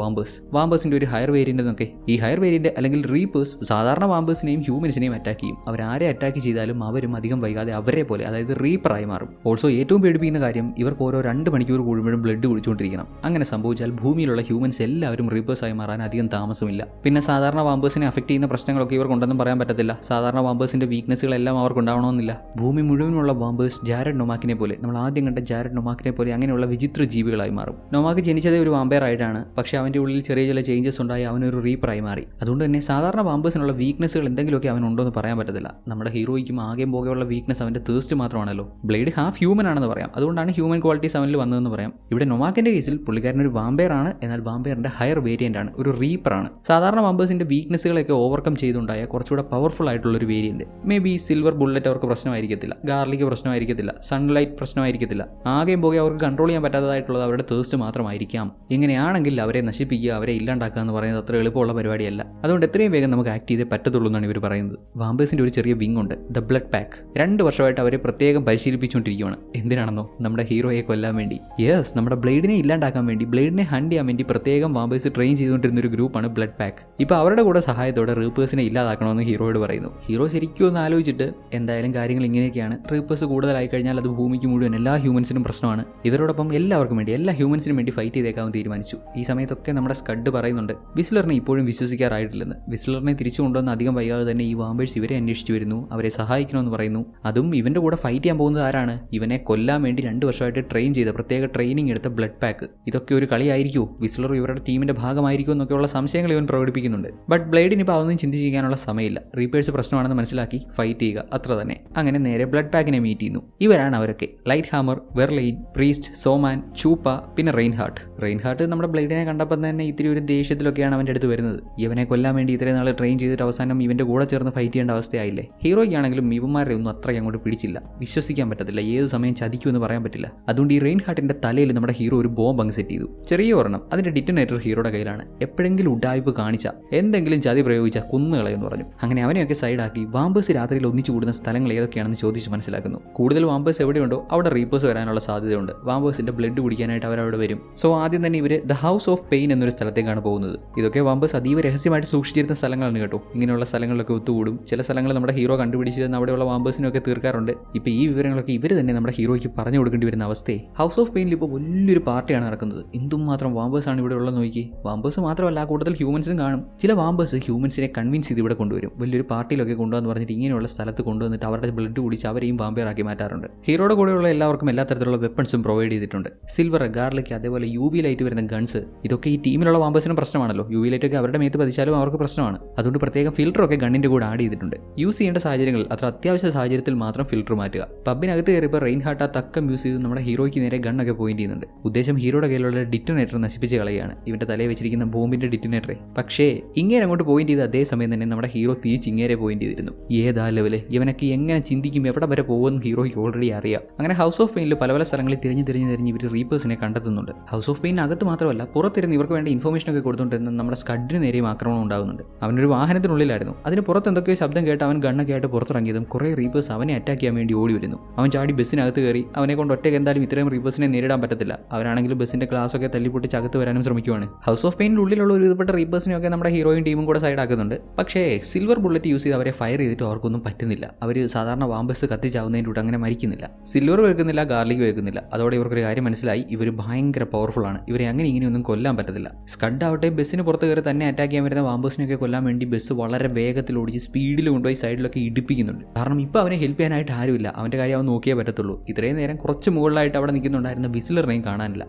വാമ്പേഴ്സിന്റെ ഒരു ഹയർ വേരിയന്റ് എന്നൊക്കെ. ഈ ഹയർ വേരിയന്റ് അല്ലെങ്കിൽ റീപ്പേഴ്സ് സാധാരണ വാമ്പേഴ്സിനെയും ഹ്യൂമൻസിനെയും അറ്റാക്ക് ചെയ്യും. അവരാരെ അറ്റാക്ക് ചെയ്താലും അവരും അധികം വൈകാതെ അവരെ പോലെ, അതായത് റീപ്പറായി മാറും. ഓൾസോ ഏറ്റവും പേടിപ്പിക്കുന്ന കാര്യം, ഇവർക്ക് ഓരോ 2 മണിക്കൂർ കൂടുമ്പോഴും ബ്ലഡ് കുടിച്ചുകൊണ്ടിരിക്കണം. അങ്ങനെ സംഭവിച്ചാൽ ഭൂമിയിലുള്ള ഹ്യൂമൻസ് എല്ലാവരും റീപ്പേഴ്സായി മാറാൻ അധികം താമസമില്ല. പിന്നെ സാധാരണ വാമ്പേഴ്സിനെ അഫക്ട് ചെയ്യുന്ന പ്രശ്നങ്ങളൊക്കെ ഇവർക്കുണ്ടെന്നും പറയാൻ പറ്റത്തില്ല. സാധാരണ വാമ്പേഴ്സിന്റെ വീക്ക്നെസ്സുകളെല്ലാം അവർക്ക് ഉണ്ടാവണമെന്നില്ല. ഭൂമി മുഴുവനുള്ള വാമ്പേഴ്സ് ജാരഡ് നൊമാക്കിനെ പോലെ, നമ്മൾ ആദ്യം കണ്ട ജാരഡ് നൊമാക്കിനെ പോലെ അങ്ങനെയുള്ള വിചിത്ര ജീവികളായി മാറും. നൊമാക്ക് ജനിച്ചതേ ഒരു വാമ്പയർ ആയിട്ടാണ്, പക്ഷേ അവന്റെ ഉള്ളിൽ ചെറിയ ചില ചേഞ്ചസ് ഉണ്ടായി അവനൊരു റീപ്പറായി മാറി. അതുകൊണ്ട് തന്നെ സാധാരണ വാമ്പേഴ്സിനുള്ള വീക്ക്നെസ്സുകൾ എന്തെങ്കിലുമൊക്കെ അവനുണ്ടോ എന്ന് പറയാൻ പറ്റത്തില്ല. നമ്മുടെ ഹീറോയ്ക്കും ആകെ പോകെയുള്ള വീക്ക്നെസ് അവന്റെ തേഴ്സ്റ്റ് മാത്രമാണല്ലോ. ബ്ലേഡ് ഹാഫ് ഹ്യൂമൻ ആണെന്ന് പറയാം, അതുകൊണ്ടാണ് ഹ്യൂമൻ ക്വാളിറ്റീസ് അവനിൽ വന്നതെന്ന് പറയാം. ഇവിടെ നൊമാക്കിന്റെ കേസിൽ പുള്ളിക്കാരൻ ഒരു വാമ്പയർ ആണ്, എന്നാൽ വാമ്പയറിന്റെ ഹയർ വേരിയന്റ് ആണ്, ഒരു റീപ്പറാണ്. സാധാരണ വാമ്പേഴ്സിന്റെ വീക്ക്നെസ്സുകളൊക്കെ ഓവർകം ചെയ്തുണ്ടായ കുറച്ചുകൂടെ പവർഫുൾ ആയിട്ടുള്ള ഒരു variant. May be silver bullet അവർക്ക് പ്രശ്നമായിരിക്കത്തില്ല, ഗാർലിക് പ്രശ്നമായിരിക്കത്തില്ല, സൺലൈറ്റ് പ്രശ്നമായിരിക്കത്തില്ല. ആകെ പോകെ അവർക്ക് കൺട്രോൾ ചെയ്യാൻ പറ്റാത്തതായിട്ടുള്ളത് അവരുടെ തേഴ്സ്റ്റ് മാത്രമായിരിക്കാം. ഇങ്ങനെയാണെങ്കിൽ അവരെ നശിപ്പിക്കുക, അവരെ ഇല്ലാണ്ടാക്കുക എന്ന് പറയുന്നത് അത്ര എളുപ്പമുള്ള പരിപാടിയല്ല. അതുകൊണ്ട് എത്രയും വേഗം നമുക്ക് ആക്ട് ചെയ്തേ പറ്റത്തുള്ളൂ എന്നാണ് ഇവർ പറയുന്നത്. വാമ്പേഴ്സിന്റെ ഒരു ചെറിയ വിങ് ഉണ്ട്, ദ ബ്ലഡ് പാക്ക്. 2 വർഷമായിട്ട് അവരെ പ്രത്യേകം പരിശീലിപ്പിച്ചുകൊണ്ടിരിക്കുകയാണ്. എന്തിനാണെന്നോ, നമ്മുടെ ഹീറോയെ കൊല്ലാൻ വേണ്ടി. യെസ്, നമ്മുടെ ബ്ലേഡിനെ ഇല്ലാണ്ടാക്കാൻ വേണ്ടി, ബ്ലേഡിനെ ഹണ്ട് ചെയ്യാൻ വേണ്ടി പ്രത്യേകം വാമ്പേഴ്സ് ട്രെയിൻ ചെയ്തുകൊണ്ടിരുന്ന ഒരു ഗ്രൂപ്പാണ് ബ്ലഡ് പാക്ക്. ഇപ്പോൾ അവരുടെ കൂടെ സഹായത്തോടെ റീപ്പേഴ്സിനെ ഇല്ലാതാക്കണമെന്ന് ഹീറോയോട് പറയുന്നു. ഹീറോ ശരിക്കും ഒന്ന് ആലോചിച്ചിട്ട്, എന്തായാലും കാര്യങ്ങൾ ഇങ്ങനെയൊക്കെയാണ്, റീപ്പേഴ്സ് കൂടുതലായി കഴിഞ്ഞാൽ അത് ഭൂമിക്ക് മുഴുവൻ എല്ലാ ഹ്യൂമൻസിനും പ്രശ്നമാണ്. ഇവരോടൊപ്പം എല്ലാവർക്കും വേണ്ടി എല്ലാ ഹ്യൂമൻസിനും വേണ്ടി ഫൈറ്റ് ചെയ്തേക്കാമെന്ന് തീരുമാനിച്ചു. ഈ സമയത്തൊക്കെ നമ്മുടെ സ്കഡ് പറയുന്നുണ്ട് വിസ്ലറിനെ ഇപ്പോഴും വിശ്വസിക്കാറായിട്ടില്ലെന്ന്. വിസ്ലറിനെ തിരിച്ചു കൊണ്ടുവന്ന് അധികം വൈകാതെ തന്നെ ഈ വാമ്പേഴ്സ് ഇവരെ അന്വേഷിച്ചു വരുന്നു, അവരെ സഹായിക്കണമെന്ന് പറയുന്നു. അതും ഇവന്റെ കൂടെ ഫൈറ്റ് ചെയ്യാൻ പോകുന്നത് ആരാണ്? ഇവനെ കൊല്ലാൻ വേണ്ടി 2 വർഷമായിട്ട് ട്രെയിൻ ചെയ്ത പ്രത്യേക ട്രെയിനിങ് എടുത്ത ബ്ലഡ് പാക്ക്. ഇതൊക്കെ ഒരു കളിയായിരിക്കുമോ? വിസ്ലർ ഇവരുടെ ടീമിന്റെ ഭാഗമായിരിക്കും എന്നൊക്കെയുള്ള സംശയങ്ങൾ ഇവൻ പ്രകടിപ്പിക്കുന്നുണ്ട്. ബട്ട് ബ്ലേഡിന് ഇപ്പോൾ അതൊന്നും ചിന്തിച്ചിരിക്കാനുള്ള സമയമില്ല. റീപ്പേഴ്സ് പ്രശ്നമാണെന്ന് മനസ്സിലാക്കി ഫൈറ്റ് ചെയ്യുക, അത്ര തന്നെ. അങ്ങനെ നേരെ ബ്ലഡ് പാക്കിനെ മീറ്റ് ചെയ്യുന്നു. ഇവരാണ് അവരൊക്കെ: ലൈറ്റ് ഹാമർ, വെർലെയിൻ, പ്രീസ്റ്റ്, സോമാൻ, ചൂപ്പ, പിന്നെ റെയിൻഹാർട്ട് നമ്മുടെ ബ്ലേഡിനെ കണ്ടപ്പോൾ തന്നെ ഇത്തിരി ഒരു ദേഷ്യത്തിലൊക്കെയാണ് അവൻ്റെ അടുത്ത് വരുന്നത്. ഇവനെ കൊല്ലാൻ വേണ്ടി ഇത്രയും നാൾ ട്രെയിൻ ചെയ്തിട്ട് അവസാനം ഇവന്റെ കൂടെ ചേർന്ന് ഫൈറ്റ് ചെയ്യേണ്ട അവസ്ഥയായില്ലേ. ഹീറോയ്ക്കാണെങ്കിലും ഇവന്മാരെ ഒന്നും അത്രയ്ക്ക് അങ്ങോട്ട് പിടിച്ചില്ല. വിശ്വസിക്കാൻ പറ്റത്തില്ല, ഏത് സമയം ചതിക്കുമെന്ന് പറയാൻ പറ്റില്ല. അതുകൊണ്ട് ഈ റെയിൻഹാർട്ടിന്റെ തലയിൽ നമ്മുടെ ഹീറോ ഒരു ബോംബ് അങ്ങ് സെറ്റ് ചെയ്തു. ചെറിയ ഒരെണ്ണം. അതിന്റെ ഡിറ്റനേറ്റർ ഹീറോയുടെ കയ്യിലാണ്. എപ്പോഴെങ്കിലും ഉഡായ്പ് കാണിച്ച, എന്തെങ്കിലും ചതി പ്രയോഗിച്ച കുന്നുകളയെന്ന് പറഞ്ഞു. അങ്ങനെ അവനെയൊക്കെ സൈഡാക്കി വാമ്പേഴ്സ് രാത്രിയിൽ ഒന്നിച്ചു കൂടുന്ന സ്ഥലങ്ങൾ ഏതൊക്കെയാണെന്ന് ചോദിച്ച് മനസ്സിലാക്കുന്നു. കൂടുതൽ വാമ്പേഴ്സ് എവിടെയുണ്ടോ അവിടെ റീപ്പേഴ്സ് വരാനുള്ള സാധ്യതയുണ്ട്. വാമ്പേഴ്സിന്റെ ബ്ലഡ് കുടിക്കാനായിട്ട് അവരവിടെ വരും. സോ ആദ്യം തന്നെ ഇവര് ദ ഹൗസ് ഓഫ് പെയിൻ എന്നൊരു സ്ഥലത്തേക്കാണ് പോകുന്നത്. ഇതൊക്കെ വാമ്പേഴ്സ് അതീവ രഹസ്യമായിട്ട് സൂക്ഷിച്ചിരുന്ന സ്ഥലങ്ങളാണ് കേട്ടോ. ഇങ്ങനെയുള്ള സ്ഥലങ്ങളിലൊക്കെ ഒത്തുകൂടും. ചില സ്ഥലങ്ങൾ നമ്മുടെ ഹീറോ കണ്ടുപിടിച്ചതെന്ന് അവിടെയുള്ള വാമ്പേഴ്സിനൊക്കെ തീർക്കാറുണ്ട്. ഇപ്പൊ ഈ വിവരങ്ങളൊക്കെ ഇവർ തന്നെ നമ്മുടെ ഹീറോയ്ക്ക് പറഞ്ഞു കൊടുക്കേണ്ടി വരുന്ന അവസ്ഥയെ. ഹൗസ് ഓഫ് പെയിനിൽ ഇപ്പോൾ വലിയൊരു പാർട്ടിയാണ് നടക്കുന്നത്. എന്തുമാത്രം വാമ്പേഴ്സ് ആണ് ഇവിടെ ഉള്ളത് നോക്കി. വാമ്പേഴ്സ് മാത്രമല്ല, കൂടുതൽ ഹ്യൂമൻസും കാണും. ചില വാമ്പേഴ്സ് ഹ്യൂമൻസിനെ കൺവിൻസ് ചെയ്ത് ഇവിടെ കൊണ്ടുവരും. വലിയൊരു പാർട്ടിയിലൊക്കെ കൊണ്ടുവന്ന് പറഞ്ഞിട്ട് ഇങ്ങനെയുള്ള സ്ഥലത്ത് കൊണ്ടുവന്നിട്ട് അവരുടെ ബ്ലഡ് കുടിച്ച് അവരെയും വാമ്പയറാക്കി മാറ്റാറുണ്ട്. ഹീറോയുടെ കൂടെയുള്ള എല്ലാവർക്കും എല്ലാ തരത്തിലുള്ള വെപ്പൺസും പ്രൊവൈഡ് ചെയ്തിട്ടുണ്ട്. സിൽവർ, ഗാർലിക്, അതേപോലെ UV ലൈറ്റ് വരുന്ന ഗൺസ്. ഇതൊക്കെ ഈ ടീമിലുള്ള വാമ്പേഴ്സിനും പ്രശ്നമാണല്ലോ. UV ലൈറ്റ് ഒക്കെ അവരുടെ മേത്ത് പതിച്ചാലും അവർക്ക് പ്രശ്നമാണ്. അതുകൊണ്ട് പ്രത്യേകം ഫിൽറ്ററൊക്കെ ഗണ്ണിന്റെ കൂടെ ആഡ് ചെയ്തിട്ടുണ്ട്. യൂസ് ചെയ്യേണ്ട സാഹചര്യങ്ങളിൽ, അത്ര അത്യാവശ്യ സാഹചര്യത്തിൽ മാത്രം ഫിൽറ്റർ മാറ്റുക. പബ്ബിനകത്ത് കയറിയപ്പോൾ റെയിൻഹാർട്ട് ആ തക്കം യൂസ് ചെയ്ത് നമ്മുടെ ഹീറോയ്ക്ക് നേരെ ഗണ്ണൊക്കെ പോയിന്റ് ചെയ്യുന്നുണ്ട്. ഉദ്ദേശം ഹീറോയുടെ കയ്യിലുള്ള ഡിറ്റനേറ്റർ നശിപ്പിച്ച് കളയാണ്. ഇവന്റെ തലയിൽ വെച്ചിരിക്കുന്ന ബോംബിന്റെ ഡിറ്റനേറ്ററെ. പക്ഷേ ഇങ്ങനെ അങ്ങോട്ട് പോയിന്റ് ചെയ്ത് അതേ സമയം തന്നെ നമ്മുടെ ഹീറോ തിരിച്ച് ഇങ്ങേരെ പോയിന്റ് ചെയ്തിരുന്നു. ഏതാ ലെവല്! ഇവനൊക്കെ എങ്ങനെ ചിന്തിക്കും, എവിടെ വരെ പോകുമെന്ന് ഹീറോയ്ക്ക് ഓൾറെഡി അറിയാം. അങ്ങനെ ഹൗസ് ഓഫ് പെയിനിൽ പല സ്ഥലങ്ങളിൽ തിരിഞ്ഞ് ഇവർ റീപ്പേഴ്സിനെ കണ്ടെത്തുന്നുണ്ട്. ഹൗസ് ഓഫ് പെയിനകത്ത് മാത്രമല്ല, പുറത്തിരുന്ന് ഇവർക്ക് വേണ്ട ഇൻഫർമേഷൻ ഒക്കെ കൊടുത്തുകൊണ്ടിരുന്ന നമ്മുടെ സ്കഡിന് നേരെയും ആക്രമണം ഉണ്ടാകുന്നുണ്ട്. അവനൊരു വാഹനത്തിനുള്ളിലായിരുന്നു. അതിന് പുറത്ത് എന്തൊക്കെയോ ശബ്ദം കേട്ട് അവൻ ഗണ്ണൊക്കെ ആയിട്ട് പുറത്തിറങ്ങിയതും കുറേ റീപ്പേഴ്സ് അവനെ അറ്റാക്ക് ചെയ്യാൻ വേണ്ടി ഓടി വരുന്നു. അവൻ ചാടി ബസ്സിനകത്ത് കയറി. അവനെ കൊണ്ട് ഒറ്റയ്ക്ക് എന്തായാലും ഇത്രയും റീപ്പേഴ്സിനെ നേരിടാൻ പറ്റത്തില്ല. അവരാണെങ്കിലും ബസ്സിന്റെ ഗ്ലാസ്സൊക്കെ തല്ലിപ്പൊട്ടിച്ച് അകത്ത് വരാനും ശ്രമിക്കുവാണ്. ഹൗസ് ഓഫ് പെയിനിന്റെ ഉള്ളിലുള്ള ഒരു വിധപ്പെട്ട റീപ്പേഴ്സിനെയൊക്കെ നമ്മുടെ ഹീറോയും ടീമും കൂടെ സൈഡാക്കുന്നുണ്ട്. പക്ഷേ സിൽവർ ബുള്ളറ്റ് യൂസ് ചെയ്ത് അവരെ ഫയർ ചെയ്തിട്ട് അവർക്കൊന്നും പറ്റുന്നില്ല. അവർ സാധാരണ വാമ്പേഴ്സ് കത്തിച്ചാവുന്നതിൻ്റെ കൂടെ അങ്ങനെ മരിക്കുന്നില്ല. സിൽവർ വെക്കുന്നില്ല, ഗാർലിക് വെക്കുന്നില്ല. അതോടെ ഇവർക്കൊരു കാര്യം മനസ്സിലായി, ഇവർ ഭയങ്കര പവർഫുൾ ആണ്. ഇവരെ അങ്ങനെ ഇങ്ങനെയൊന്നും കൊല്ലാൻ പറ്റത്തില്ല. സ്കഡ് ആവട്ടെ ബസ്സിന് പുറത്ത് കയറി തന്നെ അറ്റാക്ക് ചെയ്യാൻ വരുന്ന വാമ്പേഴ്സിനെയൊക്കെ കൊല്ലാൻ വേണ്ടി ബസ് വളരെ വേഗത്തിൽ ഓടിച്ച് സ്പീഡിൽ കൊണ്ടുപോയി സൈഡിലൊക്കെ ഇടിപ്പിക്കുന്നുണ്ട്. കാരണം ഇപ്പോൾ അവനെ ഹെൽപ്പ് ചെയ്യാനായിട്ട് ആരുമില്ല. അവന്റെ കാര്യം അവൻ നോക്കിയേ പറ്റത്തുള്ളൂ. ഇത്രയും നേരം കുറച്ച് മുകളിലായിട്ട് അവിടെ നിൽക്കുന്നുണ്ടായിരുന്ന വിസിലറിനെയും കാണാനില്ല.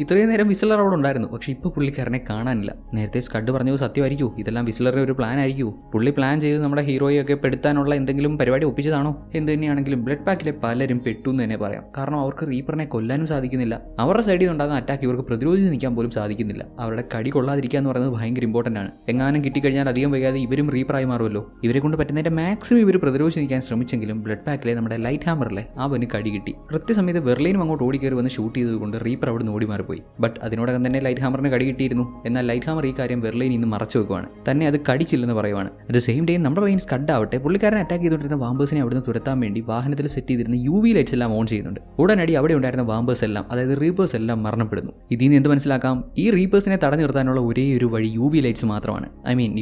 ഇത്രയും നേരം വിസിലർ അവിടെ ഉണ്ടായിരുന്നു. പക്ഷെ ഇപ്പോൾ പുള്ളിക്കാരനെ കാണാനില്ല. നേരത്തെ സ്കഡ് പറഞ്ഞത് സത്യമായിരിക്കൂ? ഇതെല്ലാം വിസിലറിന്റെ ഒരു പ്ലാൻ ആയിരിക്കൂ? പുള്ളി പ്ലാൻ ചെയ്ത് നമ്മുടെ ഹീറോയൊക്കെ പെടുത്താനുള്ള എന്തെങ്കിലും പരിപാടി ഒപ്പിച്ചതാണോ? എന്ത് തന്നെയാണെങ്കിലും ബ്ലഡ് പാക്കിലെ പലരും പെട്ടു എന്ന് തന്നെ പറയാം. കാരണം അവർക്ക് റീപ്പറിനെ കൊല്ലാനും സാധിക്കുന്നില്ല. അവരുടെ സൈഡിൽ നിന്നുണ്ടാകുന്ന അറ്റാക്ക് ഇവർക്ക് പ്രതിരോധിച്ച് നിൽക്കാൻ പോലും സാധിക്കുന്നില്ല. അവരുടെ കടി കൊള്ളാതിരിക്കുക എന്ന് പറയുന്നത് ഭയങ്കര ഇമ്പോർട്ടൻ്റ് ആണ്. എങ്ങാനും കിട്ടിക്കഴിഞ്ഞാൽ അധികം വൈകാതെ ഇവരും റീപ്പറായി മാറുമല്ലോ. ഇവരെ കൊണ്ട് പറ്റുന്നതിന്റെ മാക്സിമം ഇവർ പ്രതിരോധിച്ച് നിൽക്കാൻ ശ്രമിച്ചെങ്കിലും ബ്ലഡ് പാക്കിലെ നമ്മുടെ ലൈറ്റ് ഹാമറിലെ അവന് കടി കിട്ടി. കൃത്യസമയത്ത് വെർലൈനും അങ്ങോട്ട് ഓടിക്കയറി വന്ന് ഷൂട്ട് ചെയ്തതുകൊണ്ട് റീപ്പർ അവിടെ നിന്ന് ഓടി മാറിപ്പോയി. ബട്ട് അതിനോടകം തന്നെ ലൈറ്റ് ഹാമറിന് കടി കിട്ടിയിരുന്നു. എന്നാൽ ലൈറ്റ് ഹാമർ ഈ കാര്യം വെർലൈൻ ഇന്ന് മറച്ചു വെക്കുവാണ്. തന്നെ അത് കടിച്ചില്ലെന്ന് പറയുവാണ്. അറ്റ് സെയിം ടൈം നമ്മുടെ പയ്യൻ സ്കഡ് ആവട്ടെ പുള്ളിക്കാരൻ അറ്റാക്ക് ചെയ്തുകൊണ്ടിരുന്ന വാമ്പേഴ്സിനെ അവിടുന്ന് തുരത്താൻ വേണ്ടി വാഹനത്തിൽ സെറ്റ് ചെയ്തിരുന്ന UV ലൈറ്റ്സ് എല്ലാം ഓൺ ചെയ്യുന്നുണ്ട്. ഉടനടി അവിടെ ഉണ്ടായിരുന്ന വാമ്പേഴ്സ് എല്ലാം, അതായത് റീപ്പേഴ്സ് എല്ലാം മരണപ്പെടുന്നു. ഇതിൽ നിന്ന് എന്ത് മനസ്സിലാക്കാം? ഈ റീപ്പേഴ്സിനെ തടഞ്ഞു നിർത്താനുള്ള ഒരേ ഒരു വഴി UV ലൈറ്റ്സ് മാത്രമാണ്.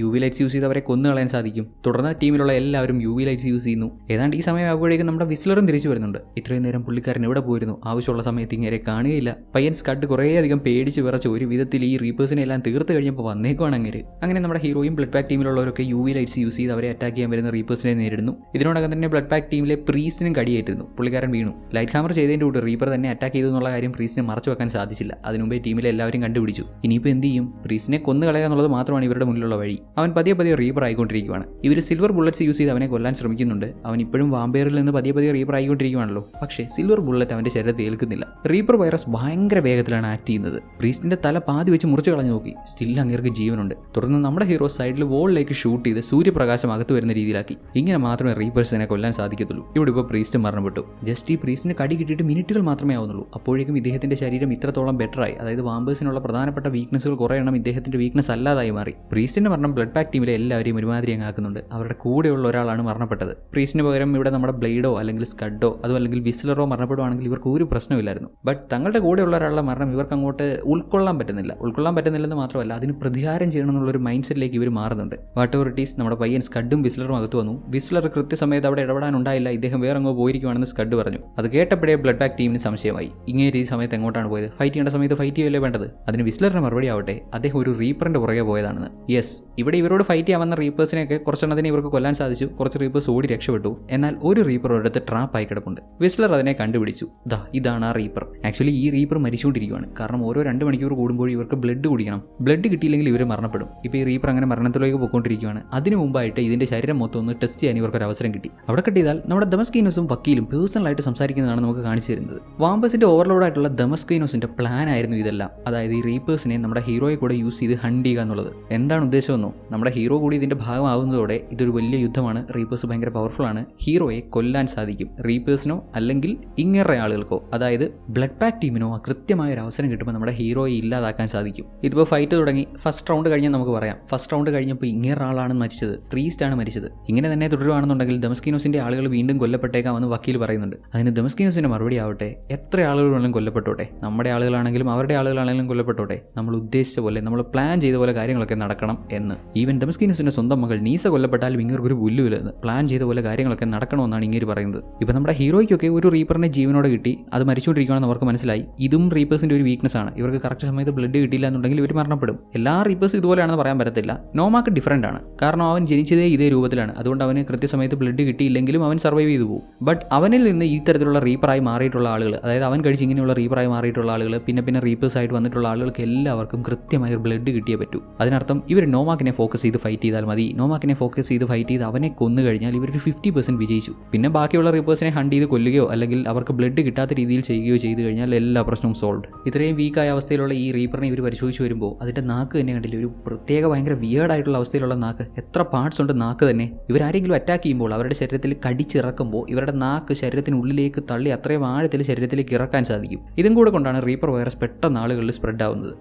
UV ലൈറ്റ്സ് യൂസ് ചെയ്ത് അവരെ കൊന്നു കളയാൻ സാധിക്കും. തുടർന്ന് ടീമിലുള്ള എല്ലാവരും UV ലൈറ്റ്സ് യൂസ് ചെയ്യുന്നു. ഏതാണ്ട് ഈ സമയം ആകുമ്പോഴേക്കും നമ്മുടെ വിസ്ലറും തിരിച്ചു വരുന്നുണ്ട്. ഇത്രയും നേരം പുള്ളിക്കാരൻ എവിടെ പോയിരുന്നു? ആവശ്യമുള്ള സമയത്ത് ഇങ്ങനെ കാണുകയില്ല. പയ്യൻ സ്കഡ് കുറേയധികം പേടിച്ച് വിറച്ച് ഒരു വിധത്തിൽ ഈ റീപ്പേഴ്സിനെ എല്ലാം തീർത്ത് കഴിഞ്ഞപ്പോൾ വന്നേക്കുവാണ് അങ്ങനെ. അങ്ങനെ നമ്മുടെ ഹീറോയും ബ്ലഡ് പാക്ക് ടീമിലുള്ളവരൊക്കെ UV ലൈറ്റ്സ് യൂസ് ചെയ്ത് അവരെ അറ്റാക്ക് ചെയ്യാൻ വരുന്ന റീപ്പേഴ്സിനെ നേരിടുന്നു. ഇതിനോടകം തന്നെ ബ്ലഡ് പാക്ക് ടീമിലെ പ്രീസ്റ്റിനും കടിയേറ്റിരുന്നു. പുള്ളിക്കാരൻ വീണു. ലൈറ്റ് ഹാമർ ചെയ്തതിൻ്റെ കൂടെ റീപ്പർ തന്നെ അറ്റാക്ക് ചെയ്തു എന്നുള്ള കാര്യം പ്രീസ്റ്റിനെ മറച്ചു വെക്കാൻ സാധിച്ചില്ല. അതിനുമുമ്പേ ടീമിലെ എല്ലാവരും കണ്ടുപിടിച്ചു. ഇനിയിപ്പോൾ എന്ത് ചെയ്യും? പ്രീസ്റ്റിനെ കൊന്നു കളയുക എന്നുള്ളത് മാത്രമാണ് ഇവരുടെ മുന്നിലുള്ള വഴി. അവൻ പതിയെ റീപ്പർ ആയിക്കൊണ്ടിരിക്കുകയാണ്. ഇവർ സിൽവർ ബുള്ളറ്റ്സ് യൂസ് ചെയ്ത് അവനെ കൊല്ലാൻ ശ്രമിക്കുന്നുണ്ട്. അവൻ ഇപ്പോഴും വാമ്പയറിൽ നിന്ന് പതിയെ റീപ്പർ ആയിക്കൊണ്ടിരിക്കുകയാണല്ലോ. പക്ഷേ സിൽവർ ബുള്ളറ്റ് അവന്റെ ശരീരത്തിൽ ഏൽക്കുന്നില്ല. റീപ്പർ വൈറസ് ഭയങ്കര വേഗത്തിലാണ് ആക്ട് ചെയ്യുന്നത്. പ്രീസ്റ്റിന്റെ തല പാതി വെച്ച് മുറിച്ച് കളഞ്ഞു നോക്കി. സ്റ്റിൽ അങ്ങേർക്ക് ജീവനുണ്ട്. തുടർന്ന് നമ്മുടെ ഹീറോ സൈഡിൽ വോളിലേക്ക് ഷൂട്ട് ചെയ്ത് സൂര്യപ്രകാശം അകത്ത് വരുന്ന രീതിയിലാക്കി. ഇങ്ങനെ മാത്രമേ റീപ്പേഴ്സിനെ കൊല്ലാൻ സാധിക്കത്തുള്ളൂ. ഇവിടെ ഇപ്പോൾ പ്രീസ്റ്റ് മരണപ്പെട്ടു. ജസ്റ്റ് ഈ പ്രീസ്റ്റിന് കടി കിട്ടിയിട്ട് മിനിറ്റുകൾ മാത്രമേ ആവുന്നുള്ളൂ. അപ്പോഴേക്കും ഇദ്ദേഹത്തിന്റെ ശരീരം ഇത്രത്തോളം ബെറ്ററായി. അതായത് വാമ്പേഴ്സിനുള്ള പ്രധാനപ്പെട്ട വീക്ക്നസ്സുകൾ കുറേ എണ്ണം ഇദ്ദേഹത്തിന്റെ വീക്ക്നസ് അല്ലാതായി മാറി. പ്രീസ്റ്റിന്റെ മരണം ബ്ലഡ് പാക്ക് ടീമിലെ എല്ലാവരെയും ഒരുമാതിരി അങ്ങാക്കുന്നുണ്ട്. അവരുടെ കൂടെയുള്ള ഒരാളാണ് മരണപ്പെട്ടത്. പ്രീസ്റ്റിന് പകരം ഇവിടെ നമ്മുടെ ബ്ലേഡോ അല്ലെങ്കിൽ സ്കഡോ അതോ അല്ലെങ്കിൽ വിസ്ലറോ മരണപ്പെടുവാണെങ്കിൽ ഇവർക്ക് ഒരു പ്രശ്നമില്ലായിരുന്നു. ബട്ട് തങ്ങളുടെ കൂടെയുള്ള ഒരാളുടെ മരണം ഇവർക്ക് അങ്ങോട്ട് ഉൾക്കൊള്ളാൻ പറ്റുന്നില്ലെന്ന് മാത്രമല്ല അതിന് പ്രതികാരം ചെയ്യണം എന്നുള്ളൊരു മൈൻഡ് സെറ്റിലേക്ക് ഇവർ മാറുന്നുണ്ട്. വാട്ട് എവർ ഇറ്റ് ഈസ്, നമ്മുടെ പയ്യൻ സ്കഡും വിസ്ലറും അകത്ത് വന്നു. വിസ്ലർ കൃത്യസമയത്ത് അവിടെ ഇടപെടാനുണ്ടായില്ല. ഇദ്ദേഹം വേറെ അങ്ങോ പോയിരിക്കുവാണെന്ന് സ്കഡ് പറഞ്ഞു. അത് കേട്ട കേട്ടപ്പോഴേ ബ്ലഡ് പാക്ക് ടീമിന് സംശയമായി. ഇങ്ങനെ ഈ സമയത്ത് എങ്ങോട്ടാണ് പോയത്? ഫൈറ്റ് ചെയ്യേണ്ട സമയത്ത് ഫൈറ്റ് ചെയ്യല്ലേ വേണ്ടത്? അതിന് വിസ്ലറിന്റെ മറുപടി ആവട്ടെ അദ്ദേഹം ഒരു റീപ്പറിന്റെ പുറകെ പോയതാണെന്ന്. യെസ്, ഇവിടെ ഇവരോട് ഫൈറ്റ് ചെയ്യാൻ വന്ന റീപ്പേഴ്സിനെയൊക്കെ കുറച്ചെണ്ണത്തിനെ ഇവർക്ക് കൊല്ലാൻ സാധിച്ചു. കുറച്ച് റീപ്പേഴ്സ് ഓടി രക്ഷപ്പെട്ടു. എന്നാൽ ഒരു റീപ്പർ ഒരിടത്ത് ട്രാപ്പായി കിടപ്പുണ്ട്. വിസ്ലർ അതിനെ കണ്ടുപിടിച്ചു. ഇതാണ് ആ റീപ്പർ. ആക്ച്വലി ഈ റീപ്പർ മരിച്ചുകൊണ്ടിരിക്കുകയാണ്. കാരണം ഓരോ 2 മണിക്കൂർ കൂടുമ്പോൾ ഇവർക്ക് ബ്ലഡ് കുടിക്കണം. ബ്ലഡ് കിട്ടിയില്ലെങ്കിൽ ഇവർ മരണപ്പെടും. ഇപ്പോൾ ഈ റീപ്പർ അങ്ങനെ മരണത്തിലേക്ക് പോയിക്കൊണ്ടിരിക്കുകയാണ്. അതിന് മുമ്പായിട്ട് ഇതിന്റെ ശരീരം മൊത്തം ഒന്ന് ടെസ്റ്റ് ചെയ്യാൻ ഇവർക്ക് ഒരു അവസരം കിട്ടി. അവിടെ കിട്ടിയതാൽ നമ്മുടെ ദമസ്കീനോസും വക്കീലും പേഴ്സണലായിട്ട് സംസാരിക്കുന്നതാണ് നമുക്ക് കാണിച്ചു തരുന്നത്. വാമ്പസിന്റെ ഓവർലോഡായിട്ടുള്ള ദമസ്കീനോസിന്റെ പ്ലാൻ ആയിരുന്നു ഇതെല്ലാം. അതായത് ഈ റീപ്പേഴ്സിനെ നമ്മുടെ ഹീറോയെ കൂടെ യൂസ് ചെയ്ത് ഹണ്ട് ചെയ്യുക എന്നുള്ളത്. എന്താണ് ഉദ്ദേശമെന്നോ, നമ്മുടെ ഹീറോ കൂടി ഇതിന്റെ ഭാഗമാകുന്നതോടെ ഇതൊരു വലിയ യുദ്ധമാണ്. റീപ്പേഴ്സ് ഭയങ്കര പവർഫുൾ ആണ്. ഹീറോയെ കൊല്ലാൻ സാധിക്കും. റീപ്പേഴ്സിനോ അല്ലെങ്കിൽ ഇങ്ങേറെ ആളുകൾക്കോ, അതായത് ബ്ലഡ് പാക്ക് ടീമിനോ കൃത്യമായ ഒരു അവസരം കിട്ടുമ്പോൾ നമ്മുടെ ഹീറോയെ ഇല്ലാതാക്കാൻ സാധിക്കും. ഇതിപ്പോൾ ഫൈറ്റ് തുടങ്ങി. ഫസ്റ്റ് റൗണ്ട് കഴിഞ്ഞാൽ നമുക്ക് പറയാം. ഫസ്റ്റ് റൗണ്ട് കഴിഞ്ഞപ്പോൾ ഇങ്ങേറെ ആളാണ് മരിച്ചത്, പ്രീസ്റ്റ് ആണ് മരിച്ചത്. ഇങ്ങനെ തന്നെ തുടരുവാണെന്നുണ്ടെങ്കിൽ ദമസ്കീനോസിന്റെ ആളുകൾ വീണ്ടും കൊല്ലപ്പെട്ടേക്കാമെന്ന് വക്കീൽ പറയുന്നുണ്ട്. അതിന് ദമസ്കീനോസിന്റെ മറുപടി ആവട്ടെ, എത്ര ആളുകൾ വേണമെങ്കിലും കൊല്ലപ്പെട്ടോട്ടെ, നമ്മുടെ ആളുകളാണെങ്കിലും അവരുടെ ആളുകളാണെങ്കിലും കൊല്ലപ്പെട്ടോട്ടെ, നമ്മൾ ഉദ്ദേശിച്ച പോലെ, നമ്മൾ പ്ലാൻ ചെയ്ത പോലെ കാര്യങ്ങളൊക്കെ നടക്കണം എന്ന്. ഈവൻ ദമസ്കീനോസിന്റെ സ്വന്തം മകൾ നീസ കൊല്ലപ്പെട്ടാലും ഇങ്ങേർക്ക് ഒരു പുല്ലുമില്ലെന്ന്. പ്ലാൻ ചെയ്ത പോലെ കാര്യങ്ങളൊക്കെ നടക്കണമെന്നാണ് ഇങ്ങനെ പറയുന്നത്. ഇപ്പം നമ്മുടെ ഹീറോയ്ക്കൊക്കെ ഒരു റീപ്പറിനെ ജീവനോടെ കിട്ടി, അത് മരിച്ചുകൊണ്ടിരിക്കുകയാണെന്ന് അവർക്ക് മനസ്സിലായി. ഇതും റീപ്പേഴ്സിന്റെ ഒരു വീക്ക്നസ് ആണ്. ഇവർക്ക് കറക്റ്റ് സമയത്ത് ബ്ലഡ് കിട്ടിയില്ല എന്നുണ്ടെങ്കിൽ ഇവർ മരണപ്പെടും. എല്ലാ റീപ്പേഴ്സും ഇതുപോലെയാണെന്ന് പറയാൻ പറ്റത്തില്ല. നോമാക്ക് ഡിഫറൻ്റ് ആണ്. കാരണം അവൻ ജനിച്ചതേ ഇതേ രൂപത്തിലാണ്. അതുകൊണ്ട് അവന് കൃത്യസമയത്ത് ബ്ലഡ് കിട്ടിയില്ലെങ്കിലും അവൻ സർവൈവ് ചെയ്തു പോകും. ബട്ട് അവനിൽ നിന്ന് ഈ തരത്തിലുള്ള റീപ്പറായി മാറിയിട്ടുള്ള ആളുകൾ, അതായത് അവൻ കഴിച്ച് ഇങ്ങനെയുള്ള റീപ്പറായി മാറിയിട്ടുള്ള ആളുകൾ, പിന്നെ റീപ്പേഴ്സ് ആയിട്ട് വന്നിട്ടുള്ള ആളുകൾക്ക് എല്ലാവർക്കും കൃത്യമായി ബ്ലഡ് കിട്ടിയേ പറ്റൂ. അതിനർത്ഥം ഇവർ നോമാക്കിനെ ഫോക്കസ് ചെയ്ത് ഫൈറ്റ് ചെയ്താൽ മതി. നോമാക്കിനെ ഫോക്കസ് ചെയ്ത് ഫൈറ്റ് ചെയ്ത് അവനെ കൊന്നു കഴിഞ്ഞാൽ ഇവരൊരു 50% വിജയിച്ചു. പിന്നെ ബാക്കിയുള്ള റീപ്പേഴ്സിനെ ഹണ്ട് ചെയ്ത് കൊല്ലുകയോ അല്ലെങ്കിൽ അവർക്ക് ബ്ലഡ് കിട്ടാത്ത രീതിയിൽ ചെയ്യുകയോ ചെയ്തു കഴിഞ്ഞാൽ എല്ലാ പ്രശ്നവും സോൾവ്. ഇത്രയും വീക്കായ അവസ്ഥയിലുള്ള ഈ റീപ്പറിനെ ഇവർ പരിശോധിച്ച് വരുമ്പോൾ അതിന്റെ നാക്ക് തന്നെ കണ്ടില്ല, ഒരു പ്രത്യേക ഭയങ്കര വിയേർഡായിട്ടുള്ള അവസ്ഥയിലുള്ള നാക്ക്. എത്ര പാർട്സ് ഉണ്ട് നാക്ക് തന്നെ. ഇവരാരെങ്കിലും അറ്റാക്ക് ചെയ്യുമ്പോൾ അവരുടെ ശരീരത്തിൽ കടിച്ചിറക്കുമ്പോൾ ഇവരുടെ നാക്ക് ശരീരത്തിനുള്ളിലേക്ക് തള്ളി അത്രയും ആഴത്തിൽ ശരീരത്തിലേക്ക് ഇറക്കാൻ സാധിക്കും. ഇതും കൂടെ കൊണ്ടാണ് റീപ്പർ വൈറസ് പെട്ടെന്ന് ആളുകളിൽ സ്പ്രെഡ് ആവുന്നത്.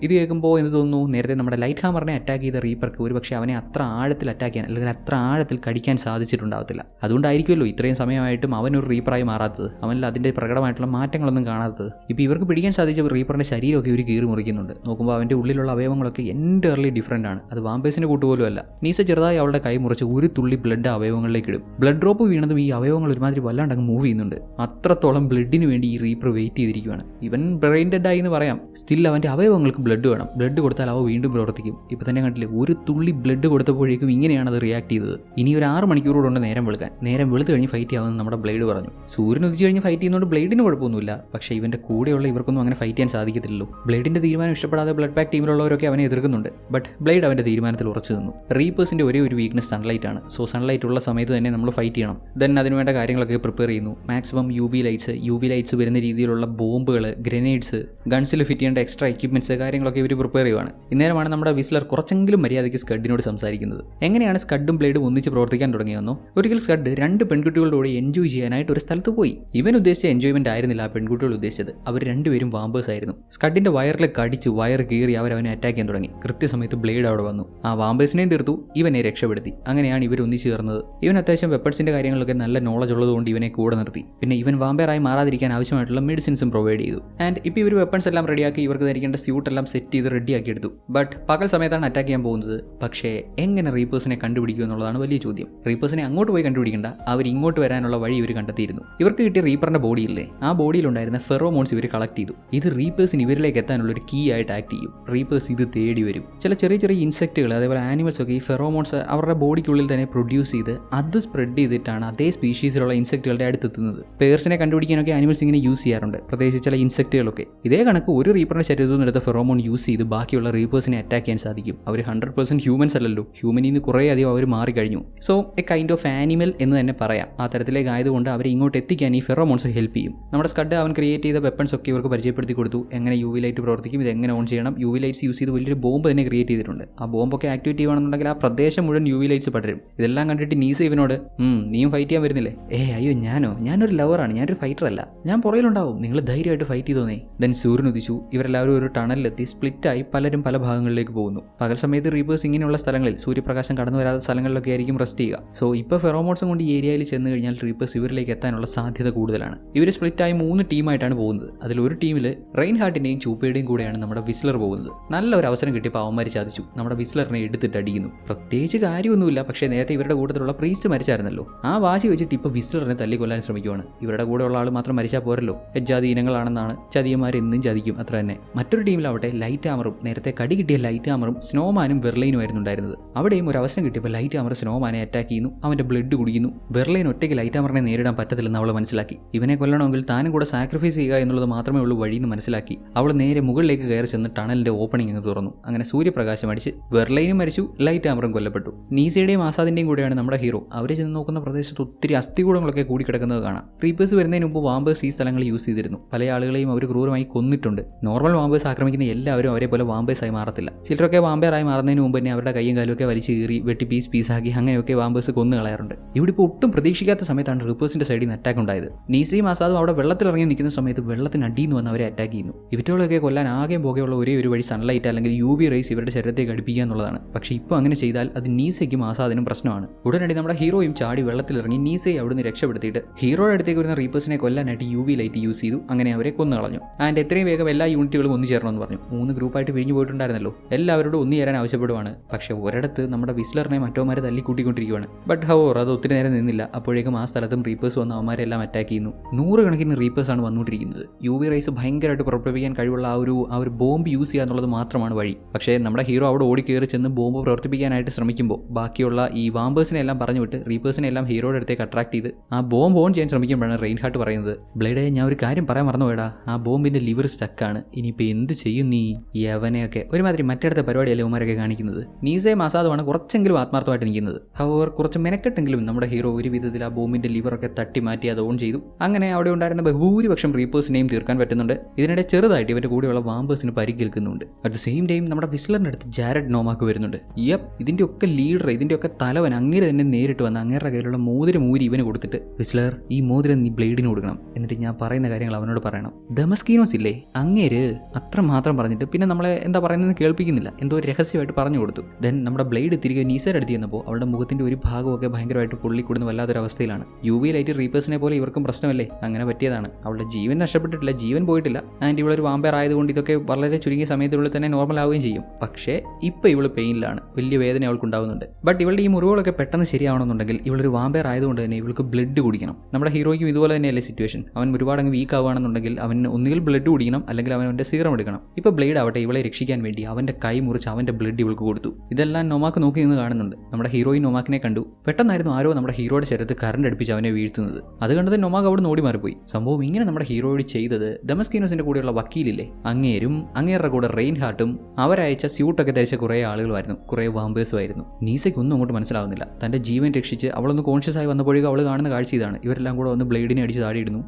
ഇത് കേൾക്കുമ്പോൾ എന്ത് തോന്നുന്നു, നേരത്തെ നമ്മുടെ ലൈറ്റ് ഹാമറിനെ അറ്റാക്ക് ചെയ്ത റീപ്പർക്ക് ഒരുപക്ഷെ അവനെ അത്ര ആഴത്തിൽ അറ്റാക്ക് ചെയ്യാൻ അല്ലെങ്കിൽ അത്ര ആഴത്തിൽ കടിക്കാൻ സാധിച്ചിട്ടുണ്ടാവത്തില്ല. അതുകൊണ്ടായിരിക്കുമല്ലോ ഇത്രയും സമയമായിട്ടും അവനൊരു റീപ്പറായി മാറാത്തത്, അവനിൽ അതിന്റെ പ്രകടമായിട്ടുള്ള മാറ്റങ്ങളൊന്നും കാണാത്തത്. ഇപ്പോൾ ഇവർക്ക് പിടിക്കാൻ സാധിച്ച റീപ്പറിന്റെ ശരീരമൊക്കെ ഇവർ കീറി മുറിക്കുന്നുണ്ട്. നോക്കുമ്പോൾ അവന്റെ ഉള്ളിലുള്ള അവയവങ്ങളൊക്കെ എൻ്റർലി ഡിഫറൻ്റ് ആണ്. അത് വാമ്പേഴ്സിന്റെ കൂട്ടുപോലും അല്ല. നീസ ചെറുതായി അവളുടെ കൈ മുറിച്ച് ഒരു തുള്ളി ബ്ലഡ് അവയവങ്ങളിലേക്ക് ഇടും. ബ്ലഡ് ഡ്രോപ്പ് വീണതും ഈ അവയവങ്ങൾ ഒരുമാതിരി വല്ലാണ്ട് അങ്ങ് മൂവ് ചെയ്യുന്നുണ്ട്. അത്രത്തോളം ബ്ലഡിന് വേണ്ടി ഈ റീപ്പർ വെയിറ്റ് ചെയ്തിരിക്കുകയാണ്. ഇവൻ ബ്രെയിൻ ഡെഡ് ആയി എന്ന് പറയാം. സ്റ്റിൽ അവന്റെ അവയവങ്ങൾക്ക് ബ്ലഡ് വേണം. ബ്ലഡ് കൊടുത്താൽ അവ വീണ്ടും പ്രവർത്തിക്കും. ഇപ്പൊ തന്നെ കണ്ടില്ലേ, ഒരു തുള്ളി ബ്ലഡ് കൊടുത്തപ്പോഴേക്കും ഇങ്ങനെയാണ് അത് റിയാക്ട് ചെയ്തത്. ഇനി ഒരു 6 മണിക്കൂറോടെ നേരം വെളുക്കാൻ. നേരം വെളുത്ത് കഴിഞ്ഞ് ഫൈറ്റ് ചെയ്യാമെന്ന് നമ്മുടെ ബ്ലേഡ് പറഞ്ഞു. സൂര്യൻ ഉദിച്ചു കഴിഞ്ഞ് ഫൈറ്റ് ചെയ്യുന്നതുകൊണ്ട് ബ്ലേഡിന് കുഴപ്പമൊന്നുമില്ല. പക്ഷേ ഇവന്റെ കൂടെയുള്ള ഇവർക്കൊന്നും അങ്ങനെ ഫൈറ്റ് ചെയ്യാൻ സാധിക്കത്തില്ലല്ലോ. ബ്ലേഡിന്റെ തീരുമാനം ഇഷ്ടപ്പെടാതെ ബ്ലഡ് പാക്ക് ടീമിലുള്ളവരൊക്കെ അവനെ എതിർക്കുന്നുണ്ട്. ബട്ട് ബ്ലേഡ് അവന്റെ തീരുമാനത്തിൽ ഉറച്ചു നിന്നു. റീപ്പേഴ്സിന്റെ ഒരേ ഒരു വീക്ക്നസ് സൺലൈറ്റ് ആണ്. സോ സൺലൈറ്റ് ഉള്ള സമയത്ത് തന്നെ നമ്മൾ ഫൈറ്റ് ചെയ്യണം. ദെൻ അതിനുവേണ്ട കാര്യങ്ങളൊക്കെ പ്രിപ്പയർ ചെയ്യുന്നു. മാക്സിമം യു വി ലൈറ്റ്സ് വരുന്ന രീതിയിലുള്ള ബോംബുകൾ, ഗ്രനേഡ്സ്, ഗൺസിൽ ഫിറ്റ് ചെയ്യേണ്ട എക്സ്ട്രാ എക്യുപ്മെന്റ്സ് കാര്യങ്ങളൊക്കെ ഇവർ പ്രിപ്പയർ ചെയ്യുവാണ്. ഇന്നേരമാണ് നമ്മുടെ വിസ്ലർ കുറച്ചെങ്കിലും മര്യാദയ്ക്ക് സ്കഡിനോട് സംസാരിക്കുന്നത്. എങ്ങനെയാണ് സ്കഡും ബ്ലേഡും ഒന്നിച്ച് പ്രവർത്തിക്കാൻ തുടങ്ങിയെന്നോ. ഒരിക്കൽ സ്കഡ് 2 പെൺകുട്ടികളോട് എൻജോയ് ചെയ്യാനായിട്ട് ഒരു സ്ഥലത്ത് പോയി. ഇവൻ ഉദ്ദേശിച്ച എൻജോയ്മെന്റ് ആയിരുന്നില്ല ആ പെൺകുട്ടികൾ ഉദ്ദേശിച്ചത്. അവർ രണ്ടുപേരും വാമ്പേഴ്സ് ആയിരുന്നു. സ്കഡിന്റെ വയറിൽ കടിച്ച് വയർ കീറി അവനെ അറ്റാക്ക് ചെയ്യാൻ തുടങ്ങി. കൃത്യസമയത്ത് ബ്ലേഡ് അവിടെ വന്നു. ആ വാമ്പേഴ്സിനെയും തീർത്തു, ഇവനെ രക്ഷപ്പെടുത്തി. അങ്ങനെയാണ് ഇവർ ഒന്നിച്ച് ചേർന്നത്. ഇവൻ അത്യാവശ്യം വെപ്പൺസിന്റെ കാര്യങ്ങളൊക്കെ നല്ല നോളജ് ഉള്ളതുകൊണ്ട് ഇവനെ കൂടെ നിർത്തി. പിന്നെ ഇവൻ വാമ്പയറായി മാറാതിരിക്കാൻ ആവശ്യമായിട്ടുള്ള മെഡിസിൻസും പ്രൊവൈഡ് ചെയ്തു. ആൻഡ് ഇപ്പോൾ ഇവർ വെപ്പൺസ് എല്ലാം റെഡിയാക്കി ഇവർക്ക് ധരിക്കേണ്ട സ്യൂട്ട് എല്ലാം സെറ്റ് ചെയ്ത് റെഡിയാക്കി എടുത്തു. ബട്ട് പകൽ സമയത്താണ് അറ്റാക്ക് ചെയ്യാൻ പോകുന്നത്. പക്ഷേ എങ്ങനെ റീപ്പേഴ്സിനെ കണ്ടുപിടിക്കുക എന്നുള്ളതാണ് വലിയ ചോദ്യം. റീപ്പേഴ്സിനെ അങ്ങോട്ട് പോയി കണ്ടുപിടിക്കേണ്ട, അവർ ഇങ്ങോട്ട് വരാനുള്ള വഴി ഇവർ കണ്ടെത്തിയിരുന്നു. ഇവർക്ക് കിട്ടിയ റീപ്പറിന്റെ ബോഡിയില്ലേ, ആ ബോഡിയിലുണ്ടായിരുന്ന ഫെറോമോൺസ് ഇവർ കളക്ട് ചെയ്തു. ഇത് റീപ്പേഴ്സിന് ഇവരിലേക്ക് എത്താനുള്ള ഒരു കീ ആയിട്ട് ആക്ട് ചെയ്യും. റീപ്പേഴ്സ് ഇത് തേടി വരും. ചില ചെറിയ ഇൻസെക്റ്റുകൾ, അതേപോലെ ആനിമൽസ് ഒക്കെ ഈ ഫെറോമോൺസ് അവരുടെ ബോഡിക്കുള്ളിൽ തന്നെ പ്രൊഡ്യൂസ് ചെയ്ത് അത് സ്പ്രെഡ് ചെയ്തിട്ടാണ് അതേ സ്പീഷീസിലുള്ള ഇൻസെക്റ്റുകളുടെ അടുത്തെത്തുന്നത്. പേഴ്സിനെ കണ്ടുപിടിക്കാനൊക്കെ ആനിമൽസ് ഇങ്ങനെ യൂസ് ചെയ്യാറുണ്ട്, പ്രത്യേകിച്ച് ചില ഇൻസെക്റ്റുകളൊക്കെ. ഇതേ കണക്ക് ഒരു റീപ്പറിന്റെ ശരീരത്തിൽ നിന്ന് എടുത്ത ഫെറോമോൺ യൂസ് ചെയ്ത് ബാക്കിയുള്ള റീപ്പേഴ്സിനെ അറ്റാക്ക് ചെയ്യാൻ സാധിക്കും. അവർ 100% ഹ്യൂമൻസ് അല്ലല്ലോ, ഹ്യൂമനിൽ നിന്ന് കുറേ അധികം അവർ മാറിക്കഴിഞ്ഞു. So A kind of animal എന്ന് തന്നെ പറയാം. ആ തരത്തിലേക്ക് ആയതുകൊണ്ട് അവരെ ഇങ്ങോട്ട് എത്തിക്കാൻ ഈ ഫെറോമോൺസ് ഹെൽപ്പ് ചെയ്യും. നമ്മുടെ സ്കഡ് അവൻ ക്രിയേറ്റ് ചെയ്ത വെപ്പൺസ് ഒക്കെ ഇവർക്ക് പരിചയപ്പെടുത്തി കൊടുത്തു. എങ്ങനെ യു വി ലൈറ്റ് പ്രവർത്തിക്കും, ഇത് എങ്ങനെ ഓൺ ചെയ്യണം. യു വി ലൈറ്റ്സ് യൂസ് ചെയ്ത് വലിയൊരു ബോംബ് തന്നെ ക്രിയേറ്റ് ചെയ്തിട്ടുണ്ട്. ആ ബോംബൊക്കെ ആക്ടിവേറ്റ് ചെയ്യുകയാണെന്നുണ്ടെങ്കിൽ ആ പ്രദേശം മുഴുവൻ യു വി ലൈറ്റ്സ് പടരും. ഇതെല്ലാം കണ്ടിട്ട് നീസ ഇവനോട് നീയും ഫൈറ്റ് ചെയ്യാൻ വരുന്നില്ലേ? അയ്യോ ഞാനൊരു ലവറാണ്, ഞാനൊരു ഫൈറ്റർ അല്ല, ഞാൻ പുറയിലുണ്ടാവും, നിങ്ങൾ ധൈര്യമായിട്ട് ഫൈറ്റ് ചെയ്തോന്നേ. ദെൻ സൂര്യൻ ഉദിച്ചു. ഇവരെല്ലാവരും ഒരു ടണലിലെത്തി സ്പ്ലിറ്റായി പലരും പല ഭാഗങ്ങളിലേക്ക് പോകുന്നു. പകൽ സമയത്ത് റീപ്പേഴ്സ് ഇങ്ങനെയുള്ള സ്ഥലങ്ങളിൽ, സൂര്യപ്രകാശം കടന്നു വരാത്ത സ്ഥലങ്ങളിലൊക്കെ ആയിരിക്കും റെസ്റ്റ് ചെയ്യുക. സോ ഇപ്പോൾ ഫെറോമോൺസും കൊണ്ട് ഈ ഏരിയയിൽ ചെന്ന് കഴിഞ്ഞാൽ റീപ്പേഴ്സ് ഇവരിലേക്ക് എത്താനുള്ള സാധ്യത കൂടുതലാണ്. ഇവർ സ്പ്ലിറ്റായി 3 ടീമായിട്ടാണ് പോകുന്നത്. അതിൽ ഒരു ടീമിൽ റെയിൻ ഹാർട്ടിന്റെയും ചൂപ്പയുടെയും കൂടെയാണ് നമ്മുടെ വിസ്ലർ പോകുന്നത്. നല്ല ഒരു അവസരം കിട്ടിയപ്പോൾ അവന്മാർ ചതിച്ചു. നമ്മുടെ വിസ്ലറിനെ എടുത്തിട്ട് അടിക്കുന്നു. പ്രത്യേകിച്ച് കാര്യമൊന്നുമില്ല, പക്ഷേ നേരത്തെ ഇവരുടെ കൂട്ടത്തിലുള്ള പ്രീസ്റ്റ് മരിച്ചായിരുന്നല്ലോ. ആ വാശി വെച്ചിട്ട് ഇപ്പോൾ വിസ്ലറിനെ തല്ലിക്കൊല്ലാൻ ശ്രമിക്കുവാണ്. ഇവരുടെ ഇവരുടെ കൂടെയുള്ള ആൾ മാത്രം മരിച്ചാൽ പോരല്ലോ, എജ്ജാതി ഇനങ്ങളാണെന്നാണ്, ചതിയന്മാരെന്നും ചതിക്കും, അത്ര തന്നെ. മറ്റൊരു ടീമിലാവട്ടെ ലൈറ്റ് ഹാമറും നേരത്തെ കടി കിട്ടിയ ലൈറ്റ് ഹാമറും സ്നോമാനും വെർലൈനും ആയിരുന്നു ഉണ്ടായിരുന്നത്. അവിടെയും ഒരു അവസരം കിട്ടിയപ്പോൾ ലൈറ്റ് ഹാമർ സ്നോമാനെ അറ്റാക്ക് ചെയ്യുന്നു, അവന്റെ ബ്ലഡ് കുടിക്കുന്നു. വെർലൈൻ ഒറ്റയ്ക്ക് ലൈറ്റ് ഹാമറിനെ നേരിടാൻ പറ്റത്തില്ലെന്ന് അവൾ മനസ്സിലാക്കി. ഇവനെ കൊല്ലണമെങ്കിൽ താനും കൂടെ സാക്രിഫൈസ് ചെയ്യുക എന്നുള്ളത് മാത്രമേ ഉള്ളൂ വഴിയെന്ന് മനസ്സിലാക്കി അവൾ നേരെ മുകളിലേക്ക് കയറി ചെന്ന് ടണലിന്റെ ഓപ്പണിംഗ് അങ്ങ് തുറന്നു. അങ്ങനെ സൂര്യപ്രകാശം അടിച്ച് വെർലൈനും മരിച്ചു, ലൈറ്റ് ഹാമറും കൊല്ലപ്പെട്ടു. നീസയുടെയും ആസാദിന്റെയും കൂടെയാണ് നമ്മുടെ ഹീറോ. അവരെ ചെന്ന് നോക്കുന്ന പ്രദേശത്ത് ഒത്തിരി അസ്ഥികൂടങ്ങളൊക്കെ കൂടിക്കിടക്കുന്നത് കാണാം. റീപ്പേഴ്സ് വരുന്നതിന് മുമ്പ് വാമ്പേഴ്സ് ഈ സ്ഥലങ്ങൾ യൂസ് ചെയ്തിരുന്നു. പല ആളുകളെയും അവർ ക്രൂരമായി കൊന്നിട്ടുണ്ട്. നോർമൽ വാമ്പേഴ്സ് ആക്രമിക്കുന്ന എല്ലാവരും അവരെ പോലെ വാമ്പേഴ്സായി മാറത്തില്ല. ചിലരൊക്കെ വാമ്പേറായി മാറുന്നതിന് മുമ്പ് തന്നെ അവരുടെ കൈയും കാലും ഒക്കെ വലിച്ചു കീറി വെട്ടി പീസാക്കി അങ്ങനെയൊക്കെ വാമ്പേഴ്സ് കൊന്നു കളയാറുണ്ട്. ഇവിടെ ഇപ്പോൾ ഒട്ടും പ്രതീക്ഷിക്കാത്ത സമയത്താണ് റീപ്പേഴ്സിന്റെ സൈഡിൽ നിന്ന് അറ്റാക്ക് ഉണ്ടായത്. നീസയും ആസാദും അവിടെ വെള്ളത്തിലിറങ്ങി നിൽക്കുന്ന സമയത്ത് വെള്ളത്തിനടിയിൽ വന്ന് അവരെ അറ്റാക്ക് ചെയ്യുന്നു. ഇവറ്റകളൊക്കെ കൊല്ലാൻ ആകെ പോകെയുള്ള ഒരേ ഒരു വഴി സൺലൈറ്റ് അല്ലെങ്കിൽ UV റേസ് ഇവരുടെ ശരീരത്തേക്ക് അടുപ്പിക്കുക എന്നുള്ളതാണ്. പക്ഷേ ഇപ്പോൾ അങ്ങനെ ചെയ്താൽ അത് നീസയ്ക്കും ആസാദിനും പ്രശ്നമാണ്. ഉടനടി നമ്മുടെ ഹീറോയും ചാടി വെള്ളത്തിലിറങ്ങി നീസയെ അവിടുന്ന് രക്ഷപ്പെടുത്തിയിട്ട് ഹീറോയുടെ അടുത്തേക്ക് വരുന്ന റീപ്പേഴ്സിനെ കൊല്ലാനായിട്ട് UV ലൈറ്റ് യൂസ് ചെയ്തു. അങ്ങനെ അവരെ കൊന്നു കളഞ്ഞു. ആൻഡ് എത്രയും വേഗം എല്ലാ യൂണിറ്റുകളും ഒന്നു ചേരണമെന്ന് പറഞ്ഞു. 3 ഗ്രൂപ്പായിട്ട് പിരിഞ്ഞു പോയിട്ടുണ്ടായിരുന്നല്ലോ, എല്ലാവരോടും ഒന്നു ചേരാൻ ആവശ്യപ്പെടുവാണ്. പക്ഷേ ഒരിടത്ത് നമ്മുടെ വിസ്ലറിനെ മറ്റോമാരെ തല്ലിക്കൂട്ടിക്കൊണ്ടിരിക്കുകയാണ്. ബട്ട് ഹവർ അത് ഒത്തിരി നേരം നിന്നില്ല. അപ്പോഴേക്കും ആ സ്ഥലത്തും റീപ്പേഴ്സ് വന്ന് അവന്മാരെല്ലാം അറ്റാക്ക് ചെയ്യുന്നു. 100 കണക്കിന് റീപ്പേഴ്സ് ആണ് വന്നുകൊണ്ടിരിക്കുന്നത്. UV റേസ് ഭയങ്കരമായിട്ട് പ്രവർത്തിപ്പിക്കാൻ കഴിവുള്ള ആ ഒരു ബോംബ് യൂസ് ചെയ്യുക എന്നുള്ളത് മാത്രമാണ് വഴി. പക്ഷേ നമ്മുടെ ഹീറോ അവിടെ ഓടിക്കേറി ചെന്ന് ബോംബ് പ്രവർത്തിപ്പിക്കാനായിട്ട് ശ്രമിക്കുമ്പോൾ ബാക്കിയുള്ള ഈ വാമ്പേഴ്സിനെ എല്ലാം പറഞ്ഞു വിട്ട് റീപ്പേഴ്സിനെ എല്ലാം ഹീറോയുടെ അടുത്തേക്ക് അട്രാക്ട് ചെയ്ത് ആ ബോംബ് ഓൺ ചെയ്യാൻ ശ്രമിക്കുമ്പോഴാണ് റെയിൻഹാർട്ട് പറയുന്നത്, ബ്ലേഡേ ഞാൻ ഒരു കാര്യം പറയാൻ മറന്നുപോയടാ, ആ ബോംബിന്റെ ലിവർ സ്റ്റക്കാണ്, ഇനിയിപ്പോൾ എന്ത് ചെയ്യും നീ യവനെയൊക്കെ. ഒരുമാതിരി മറ്റടുത്ത പരിപാടിയല്ലേ ഉമാരൊക്കെ കാണിക്കുന്നത്. നീസയും ആസാദുമാണ് കുറച്ചെങ്കിലും ആത്മാർത്ഥമായിട്ട് നിൽക്കുന്നത്. അവർ കുറച്ച് മെനക്കെട്ടെങ്കിലും നമ്മുടെ ഹീറോ ഒരു വിധത്തിൽ ആ ബോംബിന്റെ ലിവറൊക്കെ തട്ടി മാറ്റി അത് ഓൺ ചെയ്തു. അങ്ങനെ അവിടെ ഉണ്ടായിരുന്ന ബഹുഭൂരിപക്ഷം റീപ്പേഴ്സിനെയും തീർക്കാൻ പറ്റുന്നുണ്ട്. ഇതിനിടെ ചെറുതായിട്ട് ഇവന്റെ കൂടെയുള്ള വാമ്പേഴ്സിന് പരിക്കേൽക്കുന്നുണ്ട്. അറ്റ് ദ സെയിം ടൈം നമ്മുടെ വിസ്ലറിന്റെ അടുത്ത് ജാരഡ് നോമാക്ക് വരുന്നുണ്ട്. ഇതിന്റെ ഒക്കെ ലീഡർ, ഇതിന്റെ ഒക്കെ തലവൻ അങ്ങനെ തന്നെ നേരിട്ട് വന്ന് അങ്ങേരുടെ കയ്യിലുള്ള മോതിരം ഊരി ഇവന് കൊടുത്തിട്ട്, വിസ്ലർ ഈ മോതിരം നീ ബ്ലേഡിന് കൊടുക്കണം, എന്നിട്ട് ഞാൻ പറയുന്ന കാര്യങ്ങൾ അവനോട് പറയണം. ദമസ്കീനോസ് ഇല്ലേ അങ്ങേര് അത്ര മാത്രം പറഞ്ഞിട്ട് പിന്നെ നമ്മളെ എന്താ പറയുന്നത് കേൾപ്പിക്കുന്നില്ല, എന്തോ രഹസ്യമായിട്ട് പറഞ്ഞു കൊടുത്തു. ദെൻ നമ്മുടെ ബ്ലേഡ് തിരികെ നീസയുടെ അടുത്ത് ചെന്നപ്പോൾ അവളുടെ മുഖത്തിന്റെ ഒരു ഭാഗമൊക്കെ ഭയങ്കരമായിട്ട് പൊള്ളിക്കൂടുന്ന വല്ലാത്തൊരവസ്ഥയിലാണ്. UV ലൈറ്റ് റീപ്പേഴ്സിനെ പോലെ ഇവർക്കും പ്രശ്നമല്ലേ, അങ്ങനെ പറ്റിയതാണ്. അവളുടെ ജീവൻ നഷ്ടപ്പെട്ടിട്ടില്ല, ജീവൻ പോയിട്ടില്ല. ആൻഡ് ഇവളൊരു വാമ്പയർ ആയതുകൊണ്ട് ഇതൊക്കെ വളരെ ചുരുങ്ങിയ സമയത്തിനുള്ളിൽ തന്നെ നോർമൽ ആവുകയും ചെയ്യും. പക്ഷേ ഇപ്പോൾ ഇവള് പെയിനിലാണ്, വലിയ വേദന അവൾക്ക് ഉണ്ടാവുന്നുണ്ട്. ബട്ട് ഇവളുടെ ഈ മുറിവുകളൊക്കെ പെട്ടെന്ന് ശരിയാവണമെന്നുണ്ടെങ്കിൽ ഇവളൊരു വാമ്പയർ ആയതുകൊണ്ട് തന്നെ ഇവൾക്ക് ബ്ലഡ് കുടിക്കണം. നമ്മുടെ ഹീറോയ്ക്കും ഇതുപോലെ തന്നെയല്ലേ സിറ്റുവേഷൻ. അവൻ ഒരുപാട് അങ്ങ് വീക്ക് ആവുകയാണെന്നുണ്ടെങ്കിൽ അവന് ഒന്നുകിൽ ബ്ലഡ് കുടിക്കണം അല്ലെങ്കിൽ അവൻ്റെ സീറം എടുക്കണം. ഇപ്പോൾ ബ്ലേഡ് ആവട്ടെ ഇവളെ രക്ഷിക്കാൻ വേണ്ടി അവൻ്റെ കൈ മുറിച്ച് അവൻ്റെ ബ്ലഡ് ഇവൾക്ക് കൊടുത്തു. ഇതെല്ലാം നൊമാക്ക് നോക്കി നിന്ന് കാണുന്നുണ്ട്. നമ്മുടെ ഹീറോയും നൊമാക്കിനെ കണ്ടു. പെട്ടെന്നായിരുന്നു ആരോ നമ്മുടെ ഹീറോയുടെ ശരീരത്ത് കറണ്ട് അടുപ്പിച്ച് അവനെ വീഴ്ത്തുന്നത്. അത് കണ്ടത് നൊമാക്ക് അവിടെ ഓടി മാറിപ്പോയി. സംഭവം ഇങ്ങനെ നമ്മുടെ ഹീറോയോട് ചെയ്തത് ദമസ്കീനോസിന്റെ കൂടെയുള്ള വക്കീലില്ലേ അങ്ങേരും അങ്ങേരുടെ കൂടെ റെയിൻഹാർട്ടും അവരയച്ച സ്യൂട്ടൊക്കെ ധരിച്ച കുറേ ആളുകളുമായിരുന്നു, കുറേ വാമ്പേഴ്സും ആയിരുന്നു. നീസയ്ക്ക് ഒന്നും അങ്ങോട്ട് മനസ്സിലാവുന്നില്ല. തന്റെ ജീവൻ രക്ഷിച്ച് അവളൊന്ന് കോൺഷ്യസ് ആയി വന്നപ്പോഴേക്കും അവൾ കാണുന്ന കാഴ്ച ഇതാണ്. ഇവരെല്ലാം കൂടെ വന്ന് ബ്ലേഡിനെ അടിച്ച് താടിയിടുന്നു.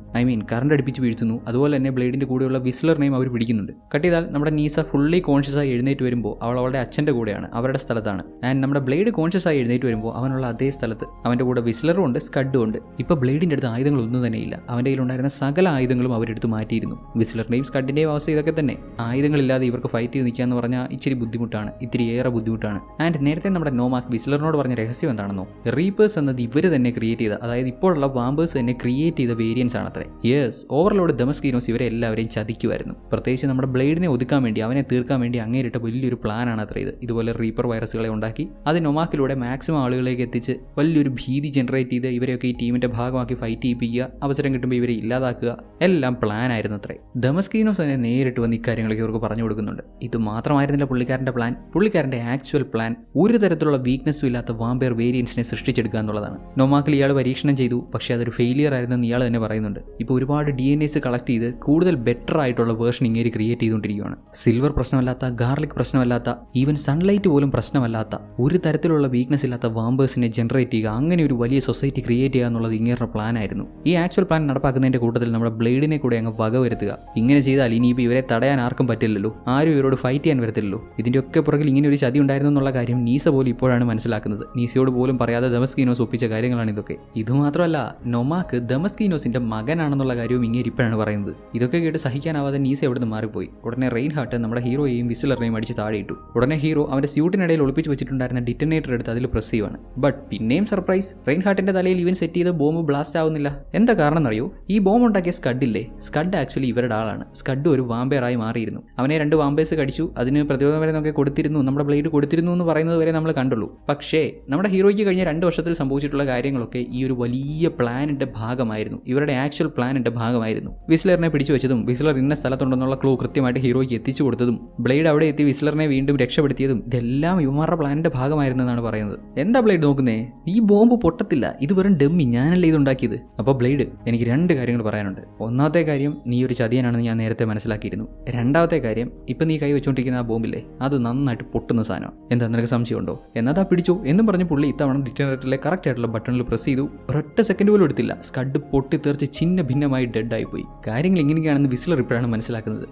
കറണ്ട് അടുപ്പിച്ച് വീഴ്ത്തുന്നു. അതുപോലെ തന്നെ ബ്ലേഡിന്റെ കൂടെയുള്ള വിസ്ലറിനെയും അവർ പിടിക്കുന്നുണ്ട്. കട്ട് ചെയ്താൽ നമ്മുടെ നീസ ഫുള്ളി കോൺഷ്യസ് ആയി എഴുന്നേറ്റ് വരുമ്പോൾ അവൾ അവളുടെ അച്ഛന്റെ കൂടെയാണ്, അവരുടെ സ്ഥലത്താണ്. ആൻഡ് നമ്മുടെ ബ്ലേഡ് കോൺഷ്യസ് ആയി എഴുന്നേറ്റ് വരുമ്പോൾ അവനുള്ള അതേ സ്ഥലത്ത് അവന്റെ കൂടെ വിസ്ലറും ഉണ്ട്, സ്കഡും ഉണ്ട്. ഇപ്പൊ ബ്ലേഡിന്റെ അടുത്ത് ആയുധങ്ങളൊന്നും തന്നെയില്ല. അവന്റെ കയ്യിലുണ്ടായിരുന്ന സകല ആയുധങ്ങളും അവരെടുത്ത് മാറ്റിയിരുന്നു. വിസ്ലറിന്റെയും സ്കഡിന്റെയും അവസ്ഥ ഇതൊക്കെ തന്നെ. ആയുധങ്ങളില്ലാതെ ഇവർക്ക് ഫൈറ്റ് ചെയ്ത് നിൽക്കുക എന്ന് പറഞ്ഞാൽ ഇച്ചിരി ബുദ്ധിമുട്ടാണ്, ഇത്തിരി ഏറെ ബുദ്ധിമുട്ടാണ്. ആൻഡ് നേരത്തെ നമ്മുടെ നോമാക്ക് വിസ്ലറിനോട് പറഞ്ഞ രഹസ്യം എന്താണെന്നോ, റീപ്പേഴ്സ് എന്നത് ഇവർ തന്നെ ക്രിയേറ്റ് ചെയ്ത, അതായത് ഇപ്പോഴുള്ള വാമ്പേഴ്സ് തന്നെ ക്രിയേറ്റ് ചെയ്ത വേരിയൻസ് ആണത്രേ. യെസ്, ഓവർലോഡ് ദമസ്കീനോസ് ഇവരെ എല്ലാവരെയും ചതിക്കുമായിരുന്നു. പ്രത്യേകിച്ച് നമ്മുടെ ബ്ലേഡിനെ ഒതുക്കാൻ വേണ്ടി, അവനെ തീർക്കാൻ വേണ്ടി അങ്ങേരിട്ട വലിയൊരു പ്ലാൻ ആണ് അത്ര ഇത്. ഇതുപോലെ റീപ്പർ വൈറസുകളെ ഉണ്ടാക്കി അത് നൊമാക്കിലൂടെ മാക്സിമം ആളുകളിലേക്ക് എത്തിച്ച് വലിയൊരു ഭീതി ജനറേറ്റ് ചെയ്ത് ഇവരെയൊക്കെ ഈ ടീമിന്റെ ഭാഗമാക്കി ഫൈറ്റ് ചെയ്യിപ്പിക്കുക, അവസരം കിട്ടുമ്പോൾ ഇവരെ ഇല്ലാതാക്കുക, എല്ലാം പ്ലാൻ ആയിരുന്നു അത്രേ. ദമസ്കീനോസ് തന്നെ നേരിട്ട് വന്ന് ഇക്കാര്യങ്ങളൊക്കെ ഇവർക്ക് പറഞ്ഞു കൊടുക്കുന്നുണ്ട്. ഇത് മാത്രമായിരുന്നില്ല പുള്ളിക്കാരന്റെ പ്ലാൻ. പുള്ളിക്കാരന്റെ ആക്ച്വൽ പ്ലാൻ ഒരു തരത്തിലുള്ള വീക്ക്നെസ്സും ഇല്ലാത്ത വാമ്പയർ വേരിയൻസിനെ സൃഷ്ടിച്ചെടുക്കുക എന്നുള്ളതാണ്. നൊമാക്കിൽ ഇയാൾ പരീക്ഷണം ചെയ്തു, പക്ഷേ അതൊരു ഫെയിലിയർ ആയിരുന്നെന്ന് ഇയാൾ തന്നെ പറയുന്നുണ്ട്. ഇപ്പോൾ ഒരുപാട് DNAs കളക്ട് ചെയ്ത് കൂടുതൽ ബെറ്റർ ആയിട്ടുള്ള വേർഷൻ ഇങ്ങനെ ക്രിയേറ്റ് ചെയ്തുകൊണ്ടിരിക്കുകയാണ്. സിൽവർ പ്രശ്നമല്ലാത്ത, ഗാർലിക് പ്രശ്നമല്ലാത്ത, ഈവൻ സൺലൈറ്റ് പോലും പ്രശ്നമല്ലാത്ത, ഒരു തരത്തിലുള്ള വീക്ക്നെസ് ഇല്ലാത്ത വാമ്പേഴ്സിനെ ജനറേറ്റ് ചെയ്യുക, അങ്ങനെ ഒരു വലിയ സൊസൈറ്റി ക്രിയേറ്റ് ചെയ്യുക എന്നുള്ളത് ഇങ്ങേരുടെ പ്ലാൻ ആയിരുന്നു. ഈ ആക്ച്വൽ പ്ലാൻ നടപ്പാക്കുന്നതിന്റെ കൂട്ടത്തിൽ നമ്മുടെ ബ്ലേഡിനെ കൂടെ അങ്ങ് വകവരുത്തുക. ഇങ്ങനെ ചെയ്താൽ ഇനിയിപ്പോൾ ഇവരെ തടയാൻ ആർക്കും പറ്റില്ലല്ലോ, ആരും ഇവരോട് ഫൈറ്റ് ചെയ്യാൻ വരത്തില്ലല്ലോ. ഇതിൻ്റെയൊക്കെ പുറകിൽ ഇങ്ങനെ ഒരു ചതി ഉണ്ടായിരുന്നു എന്നുള്ള കാര്യം നീസ പോലും ഇപ്പോഴാണ് മനസ്സിലാക്കുന്നത്. നീസയോട് പോലും പറയാതെ ദമസ്കീനോസ് ഒപ്പിച്ച കാര്യങ്ങളാണ് ഇതൊക്കെ. ഇതുമാത്രമല്ല, നൊമാക്ക് ദമസ്കീനോസിന്റെ മകനാണെന്നുള്ള കാര്യവും ഇങ്ങനെ ഇപ്പോഴാണ് പറയുന്നത്. ഇതൊക്കെ കേട്ട് സഹിക്കാനാവാതെ നീസ എവിടുന്ന് മാറിപ്പോയി. ഉടനെ റെയിൻഹാർട്ട് നമ്മുടെ ഹീറോയെയും വിസിലറിനെയും അടിച്ച് താഴെയിട്ടു. ഉടനെ ഹീറോ അവന്റെ സ്യൂട്ടിനിടയിൽ ഒളിപ്പിച്ച് വെച്ചിട്ടുണ്ടായിരുന്ന ഡിറ്റനേറ്റർ എടുത്ത് അതിൽ പ്രസ് ചെയ്യുവാണ്. ബട്ട് പിന്നെയും സർപ്രൈസ്, റെയിൻഹാർട്ടിന്റെ തലയിൽ ഇവൻ സെറ്റ് ചെയ്ത ബോംബ് ബ്ലാസ്റ്റ് ആവുന്നില്ല. എന്താ കാരണം എന്നറിയോ? ഈ ബോംബ് ഉണ്ടാക്കിയ സ്കഡില്ലേ, സ്കഡ് ആക്ച്വലി ഇവരുടെ ആളാണ്. സ്കഡ് ഒരു വാമ്പയറായി മാറിയിരുന്നു. അവനെ 2 വാമ്പേഴ്സ് കടിച്ചു, അതിന് പ്രതിരോധം വരെ നമുക്ക് കൊടുത്തിരുന്നു, നമ്മുടെ ബ്ലേഡ് കൊടുത്തിരുന്നു എന്ന് പറയുന്നത് വരെ നമ്മൾ കണ്ടുള്ളൂ. പക്ഷേ നമ്മുടെ ഹീറോയ്ക്ക് കഴിഞ്ഞ 2 വർഷത്തിൽ സംഭവിച്ചിട്ടുള്ള കാര്യങ്ങളൊക്കെ ഈ ഒരു വലിയ പ്ലാനിന്റെ ഭാഗമായി ഭാഗമായിരുന്നു, ഇവരുടെ ആക്ച്വൽ പ്ലാനിന്റെ ഭാഗമായിരുന്നു. വിസ്ലറിനെ പിടിച്ചു വെച്ചതും വിസ്ലർ ഇന്ന സ്ഥലത്തുണ്ടെന്നുള്ള ക്ലൂ കൃത്യമായിട്ട് ഹീറോയ്ക്ക് എത്തിച്ചു കൊടുത്തതും ബ്ലേഡ് അവിടെ എത്തി വിസ്ലറിനെ വീണ്ടും രക്ഷപ്പെടുത്തിയതും ഇതെല്ലാം ഇവന്മാരുടെ പ്ലാനിന്റെ ഭാഗമായിരുന്നെന്നാണ് പറയുന്നത്. എന്താ ബ്ലേഡ് നോക്കുന്നേ, ഈ ബോംബ് പൊട്ടത്തില്ല, ഇത് വെറും ഡമ്മി, ഞാനല്ലേ ഇതുണ്ടാക്കിയത്. അപ്പോൾ ബ്ലേഡ്, എനിക്ക് 2 കാര്യങ്ങൾ പറയാനുണ്ട്. ഒന്നാമത്തെ കാര്യം, നീ ഒരു ചതിയനാണെന്ന് ഞാൻ നേരത്തെ മനസ്സിലാക്കിയിരുന്നു. രണ്ടാമത്തെ കാര്യം, ഇപ്പം നീ കൈ വെച്ചുകൊണ്ടിരിക്കുന്ന ആ ബോംബില്ലേ, അത് നന്നായിട്ട് പൊട്ടുന്ന സാധനം. എന്താ നിനക്ക് സംശയമുണ്ടോ? എന്നാ പിടിച്ചോ എന്നും പറഞ്ഞ് പുള്ളി ഇത്തവണ ഡിറ്റനേറ്ററിലെ കറക്റ്റ് ആയിട്ടുള്ള ബട്ടണിൽ പ്രസ് ചെയ്തു. ഒരൊറ്റ സെക്കൻഡ് പോലും എടുത്തില്ല, സ്കഡ് പൊട്ടിത്തെറിച്ച് ചിന്ന ഭിന്നമായി ഡെഡായി പോയി. കാര്യങ്ങൾ ഇങ്ങനെയാണെന്ന് വിസ്ലർ ഇപ്പോഴാണ് മനസ്സിലാക്കുന്നത്.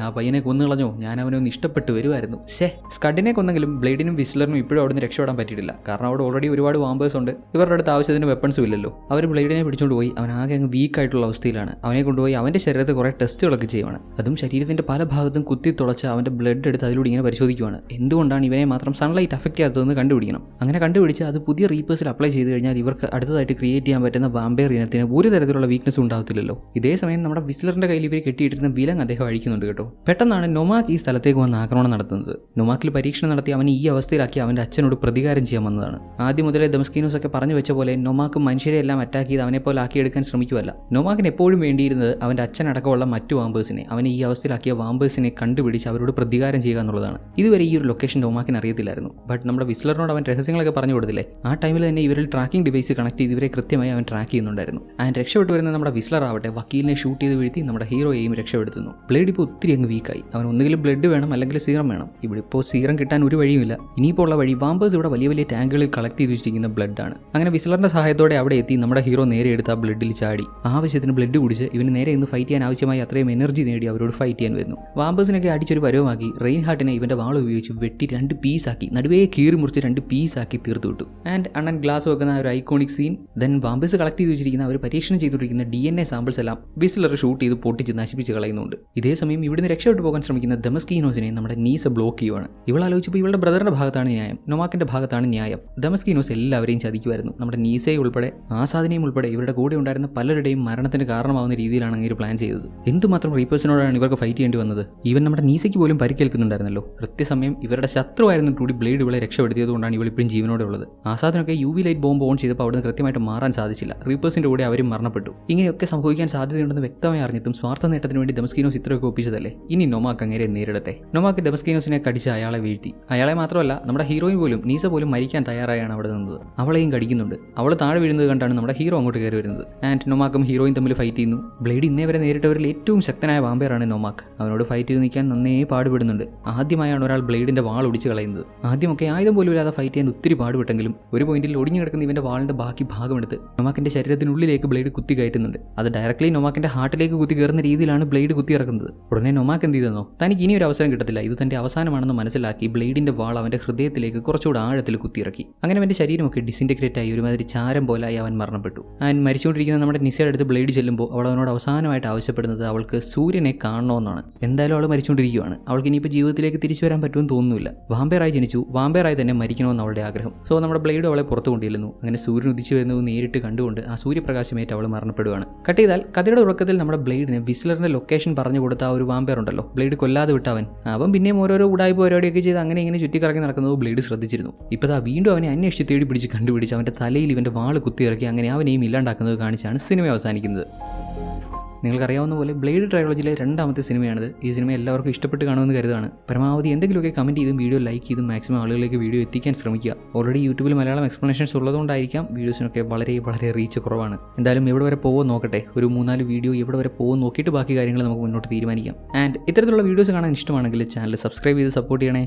ആ പയ്യനെ കൊന്നു കളഞ്ഞോ, ഞാൻ അവനെ ഒന്ന് ഇഷ്ടപ്പെട്ട് വരുമായിരുന്നു. സ്കഡിനെ കൊന്നെങ്കിലും ബ്ലേഡിനും വിസ്ലറിനും ഇപ്പോഴും അവിടെ നിന്ന് രക്ഷപ്പെടാൻ പറ്റിയിട്ടില്ല. കാരണം അവിടെ ഓൾറെഡി ഒരുപാട് വാമ്പേഴ്സ് ഉണ്ട്, ഇവരുടെ അടുത്ത് ആവശ്യത്തിന് വെപ്പൺസും ഇല്ലല്ലോ. അവർ ബ്ലേഡിനെ പിടിച്ചുകൊണ്ട് പോയി. അവൻ ആകെ അങ്ങ് വീക്ക് ആയിട്ടുള്ള അവസ്ഥയിലാണ്. അവനെ കൊണ്ടുപോയി അവന്റെ ശരീരത്തിൽ കുറെ ടെസ്റ്റുകളൊക്കെ ചെയ്യുവാണ്. അതും ശരീരത്തിന്റെ പല ഭാഗത്തും കുത്തി തുളച്ച് അവന്റെ ബ്ലഡ് എടുത്ത് അതിലൂടെ ഇങ്ങനെ പരിശോധിക്കുവാണ്. എന്തുകൊണ്ടാണ് ഇവനെ മാത്രം സൺലൈറ്റ് അഫക്റ്റ് ചെയ്യാത്തതെന്ന് കണ്ടുപിടിക്കണം. അങ്ങനെ കണ്ടുപിടിച്ച് അത് പുതിയ റീപ്പേഴ്സിൽ അപ്ലൈ ചെയ്ത് കഴിഞ്ഞാൽ ഇവർക്ക് അടുത്തതായിട്ട് ക്രിയേറ്റ് ചെയ്യാൻ പറ്റുന്ന വാമ്പയർ ഇനത്തിന് ഒരു തരത്തിലുള്ള വീക്ക്നസ് ഉണ്ടാകത്തില്ലല്ലോ. ഇതേ സമയം നമ്മുടെ വിസ്ലറിന്റെ കയ്യിൽ ഇവർ കെട്ടിയിട്ടിരുന്ന വിലങ്ങ് അദ്ദേഹം അഴിക്കുന്നുണ്ട് കേട്ടോ. പെട്ടെന്നാണ് നൊമാക്ക് ഈ സ്ഥലത്തേക്ക് വന്ന് ആക്രമണം നടത്തുന്നത്. നൊമാക്കിൽ പരീക്ഷണം നടത്തി അവൻ ഈ അവസ്ഥയിലാക്കി അവന്റെ അച്ഛനോട് പ്രതികാരം ചെയ്യാൻ വന്നതാണ്. ആദ്യം മുതലേ ദമസ്കീനോസ് ഒക്കെ പറഞ്ഞു വെച്ച പോലെ നൊമാക്ക് മനുഷ്യരെ എല്ലാം അറ്റാക്ക് ചെയ്ത് അവനെ പോലെ ആക്കിയെടുക്കാൻ ശ്രമിക്കുമല്ല. നൊമാക്കിന് എപ്പോഴും വേണ്ടിയിരുന്നത് അവന്റെ അച്ഛനടക്കമുള്ള മറ്റു വാമ്പേഴ്സിനെ, അവനെ ഈ അവസ്ഥയിലാക്കിയ വാമ്പേഴ്സിനെ കണ്ടുപിടിച്ച് അവരോട് പ്രതികാരം ചെയ്യുക എന്നുള്ളതാണ്. ഇതുവരെ ഈ ഒരു ലൊക്കേഷൻ നൊമാക്കിന് അറിയത്തില്ലായിരുന്നു. ബട്ട് നമ്മുടെ വിസ്ലറിനോട് അവൻ രഹസ്യങ്ങളൊക്കെ പറഞ്ഞു കൊടുത്തില്ലേ, ആ ടൈമിൽ തന്നെ ഇവരിൽ ട്രാക്കിംഗ് ഡിവൈസ് കണക്ട് ചെയ്ത് ഇവരെ കൃത്യമായി അവൻ ട്രാക്ക് ചെയ്യുന്നുണ്ടായിരുന്നു. അവൻ രക്ഷപ്പെട്ടു വരുന്ന നമ്മുടെ വിസ്ലർ ആവട്ടെ വക്കീലിനെ ഷൂട്ട് ചെയ്ത് വീഴ്ത്തി നമ്മുടെ ഹീറോയെയും രക്ഷപ്പെടുത്തുന്നു. ബ്ലേഡ് ഇപ്പോൾ ഒത്തിരി അങ്ങ് വീക്കായി. അവൻ ഒന്നുകിലും ബ്ലഡ് വേണം അല്ലെങ്കിൽ സീറം വേണം. ഇവിടെ ഇപ്പോൾ സീറം കിട്ടാൻ ഒരു വഴിയുമില്ല. ഇനിയിപ്പോൾ ഉള്ള വഴി വാമ്പേഴ്സ് ഇവിടെ വലിയ വലിയ ടാങ്കുകളിൽ കളക്ട് ചെയ്ത് വെച്ചിരിക്കുന്ന ബ്ലഡ് ആണ്. അങ്ങനെ വിസ്ലറിന്റെ സഹായത്തോടെ അവിടെ എത്തി നമ്മുടെ ഹീറോ നേരെ എടുത്ത് ആ ബ്ലഡിൽ ചാടി ആവശ്യത്തിന് ബ്ലഡ് കുടിച്ച് ഇവന് നേരെ ഇന്ന് ഫൈറ്റ് ചെയ്യാൻ ആവശ്യമായി അത്രയും എനർജി നേടി അവരോട് ഫൈറ്റ് ചെയ്യാൻ വരുന്നു. വാമ്പേഴ്സിനൊക്കെ അടിച്ചൊരു പരവുമാക്കി റെയിൻ ഹാർട്ടിനെ ഇവന്റെ വാൾ ഉപയോഗിച്ച് വെട്ടി 2 പീസാക്കി നടുവേ കീറി മുറിച്ച് 2 പീസാക്കി തീർത്തു വിട്ടു. ആൻഡ് അണ്ണൻ ഗ്ലാസ് വെക്കുന്ന ഒരു iconic scene. Then vampires collect ചെയ്ത് വെച്ചിരിക്കുന്ന അവർ പരീക്ഷണം ചെയ്തുകൊണ്ടിരിക്കുന്ന DNA സാമ്പിൾസ് എല്ലാം വിസ്ലർ ഷൂട്ട് ചെയ്ത് പൊട്ടിച്ച് നശിപ്പിച്ച് കളയുന്നുണ്ട്. ഇതേ സമയം ഇവിടുന്ന് രക്ഷപ്പെട്ടു പോകാൻ ശ്രമിക്കുന്ന ദമസ്കീനോസിനെ നമ്മുടെ നീസ ബ്ലോക്ക് ചെയ്യുവാണ്. ഇവൾ ആലോചിച്ചപ്പോൾ ഇവളുടെ ബ്രദറിന്റെ ഭാഗത്താണ് ന്യായം, നൊമാക്കിന്റെ ഭാഗത്താണ് ന്യായം. ദമസ്കീനോസ് എല്ലാവരെയും ചതിക്കുമായിരുന്നു. നമ്മുടെ നീസയെ ഉൾപ്പെടെ ആസാദിനെയും ഉൾപ്പെടെ ഇവരുടെ കൂടെ ഉണ്ടായിരുന്ന പലരുടെയും മരണത്തിന് കാരണമാവുന്ന രീതിയിലാണ് അങ്ങനെ പ്ലാൻ ചെയ്തത്. എന്തുമാത്രം റീപ്പേഴ്സിനോടാണ് ഇവർക്ക് ഫൈറ്റ് ചെയ്യേണ്ടി വന്നത്. ഈവൻ നമ്മുടെ നീസയ്ക്ക് പോലും പരിക്കേൽക്കുന്നുണ്ടായിരുന്നല്ലോ. കൃത്യസമയം ഇവരുടെ ശത്രുവായിരുന്നു കൂടി ബ്ലേഡ് ഇവളെ രക്ഷപ്പെടുത്തിയതുകൊണ്ടാണ് ഇവൾ ഇപ്പോഴും ജീവനോടെ ഉള്ളത്. ആസാദിനൊക്കെ UV ലൈറ്റ് ബോംബ് ഓൺ ചെയ്തപ്പോൾ അവിടുന്ന് കൃത്യമായിട്ട് മാറാൻ സാധിച്ചില്ല. റീപ്പേഴ്സിന്റെ കൂടെ അവരും മരണപ്പെട്ടു. ഇങ്ങനെയൊക്കെ സംഭവിക്കാൻ സാധ്യതയുണ്ടെന്ന് വ്യക്തമായി അറിഞ്ഞിട്ടും സ്വാർത്ഥ നേട്ടത്തിന് വേണ്ടി ദമസ്കീനോസ് ഇത്രയൊക്കെ ഒപ്പിച്ചതല്ലേ. ഇനി നൊമാക്ക് അങ്ങനെ നേരിടട്ടെ. നൊമാക്ക് ദമസ്കീനോസിനെ കടിച്ച് അയാളെ വീഴ്ത്തി. അയാളെ മാത്രമല്ല നമ്മുടെ ഹീറോയിൻ പോലും, നീസ പോലും മരിക്കാൻ തയ്യാറായാണ് അവിടെ നിന്നത്. അവളെയും കടിക്കുന്നുണ്ട്. അവൾ താഴെ വീഴുന്നത് കണ്ടാണ് നമ്മുടെ ഹീറോ അങ്ങോട്ട് കയറി വരുന്നത്. ആൻഡ് നൊമാക്കും ഹീറോയും തമ്മിൽ ഫൈറ്റ് ചെയ്യുന്നു. ബ്ലേഡ് ഇന്നേ വരെ നേരിട്ടവരിൽ ഏറ്റവും ശക്തനായ വാമ്പയറാണ് നൊമാക്ക്. അവനോട് ഫൈറ്റ് ചെയ്ത് നിൽക്കാൻ നന്നേ പാടുപെടുന്നുണ്ട്. ആദ്യമായാണ് ഒരാൾ ബ്ലേഡിന്റെ വാൾ ഒടിച്ച് കളയുന്നത്. ആദ്യമൊക്കെ ആയുധം പോലും ഇല്ലാതെ ഫൈറ്റ് ചെയ്യാൻ ഒത്തിരി പാടുപെട്ടെങ്കിലും ഒരു പോയിന്റിൽ ഒടിഞ്ഞു കിടക്കുന്ന ഇവന്റെ വാളിന്റെ ബാക്കി ഭാഗമെടുത്ത് നൊമാക്കിന്റെ ശരീരത്തിനുള്ളിലേക്ക് ബ്ലേഡ് കുത്തി കയറ്റുന്നുണ്ട്. അത് ഡയറക്ട്ലി നൊമാക്കിന്റെ ഹാർട്ടിലേക്ക് കുത്തി കയറുന്ന രീതിയിലാണ് ബ്ലേഡ് കുത്തി ഇറക്കുന്നത്. ഉടനെ നൊമാക്ക് എന്ത് ചെയ്തെന്നോ, തനിക്ക് ഇനി ഒരു അവസരം കിട്ടത്തില്ല, ഇത് തന്റെ അവസാനമാണെന്ന് മനസ്സിലാക്കി ബ്ലേഡിന്റെ വാൾ അവന്റെ ഹൃദയത്തിലേക്ക് കുറച്ചുകൂടെ ആഴത്തിൽ കുത്തിയിറക്കി. അങ്ങനെ അവന്റെ ശരീരമൊക്കെ ഡിസിൻറ്റഗ്രേറ്റ് ആയി ഒരുമാതിരി ചാരം പോലായി അവൻ മരണപ്പെട്ടു. അവൻ മരിച്ചുകൊണ്ടിരിക്കുന്ന നമ്മുടെ നിസയുടെ അടുത്ത് ബ്ലേഡ് ചെല്ലുമ്പോൾ അവൾ അവനോട് അവസാനമായിട്ട് ആവശ്യപ്പെടുന്നത് അവൾക്ക് സൂര്യനെ കാണണമെന്നാണ്. എന്തായാലും അവൾ മരിച്ചുകൊണ്ടിരിക്കുകയാണ്. അവൾക്ക് ഇനിയിപ്പോൾ ജീവിതത്തിലേക്ക് തിരിച്ചു വരാൻ പറ്റുമെന്ന് തോന്നുന്നില്ല. വാമ്പയറായി ജനിച്ചു, വാമ്പയറായി തന്നെ മരിക്കണമെന്ന് അവളുടെ ആഗ്രഹം. സോ നമ്മുടെ ബ്ലേഡ് അവളെ പുറത്തു കൊണ്ടിരുന്നു. അങ്ങനെ സൂര്യൻ ഉദിച്ചു വരുന്നത് നേരിട്ട് കണ്ടുകൊണ്ട് ആ സൂര്യപ്രകാശമേറ്റ് അവൾ മരണപ്പെടുകയാണ്. കട്ട് ചെയ്താൽ കഥയുടെ തുടക്കത്തിൽ നമ്മുടെ ബ്ലേഡിന് വിസ്ലറിന്റെ ലൊക്കേഷൻ പറഞ്ഞു കൊടുത്ത ആ ഒരു വാമ്പയർ ഉണ്ടല്ലോ, ബ്ലേഡ് കൊല്ലാതെ വിട്ടവൻ പിന്നെയും ഓരോരോ ഉടായ്പ പരിപാടിയൊക്കെ ചെയ്ത് അങ്ങനെ ഇങ്ങനെ ചുറ്റിക്കറങ്ങി നടക്കുന്നത് ബ്ലേഡ് ശ്രദ്ധിച്ചിരുന്നു. ഇപ്പോൾ വീണ്ടും അവനെ അന്വേഷിച്ച് തേടി പിടിച്ച് കണ്ടുപിടിച്ച് അവന്റെ തലയിൽ ഇവന്റെ വാള് കുത്തിയിറക്കി അങ്ങനെ അവനെയും ഇല്ലാണ്ടാക്കുന്നത് കാണിച്ചാണ് സിനിമ അവസാനിക്കുന്നത്. നിങ്ങൾക്കറിയാവുന്ന പോലെ ബ്ലേഡ് ട്രയോളജിയിലെ 2ാമത്തെ സിനിമയാണിത്. ഈ സിനിമ എല്ലാവർക്കും ഇഷ്ടപ്പെട്ട് കാണുമെന്ന് കരുതാണ്. പരമാവധി എന്തെങ്കിലുമൊക്കെ കമൻറ്റ് ചെയ്തും വീഡിയോ ലൈക്ക് ചെയ്തും മാക്സിമം ആളുകളിലേക്ക് വീഡിയോ എത്തിക്കാൻ ശ്രമിക്കുക. ഓൾറെഡി യൂട്യൂബിൽ മലയാളം എക്സ്പ്ലനേഷൻസ് ഉള്ളതുകൊണ്ടായിരിക്കാം വീഡിയോസിനൊക്കെ വളരെ വളരെ റീച്ച് കുറവാണ്. എന്തായാലും എവിടെ വരെ പോകുമെന്ന് നോക്കട്ടെ. ഒരു 3-4 വീഡിയോ എവിടെ വരെ പോകുമെന്ന് നോക്കിയിട്ട് ബാക്കി കാര്യങ്ങൾ നമുക്ക് മുന്നോട്ട് തീരുമാനിക്കാം. ആൻഡ് ഇത്തരത്തിലുള്ള വീഡിയോസ് കാണാൻ ഇഷ്ടമാണെങ്കിൽ ചാനൽ സബ്സ്ക്രൈബ് ചെയ്ത് സപ്പോർട്ട് ചെയ്യണേ.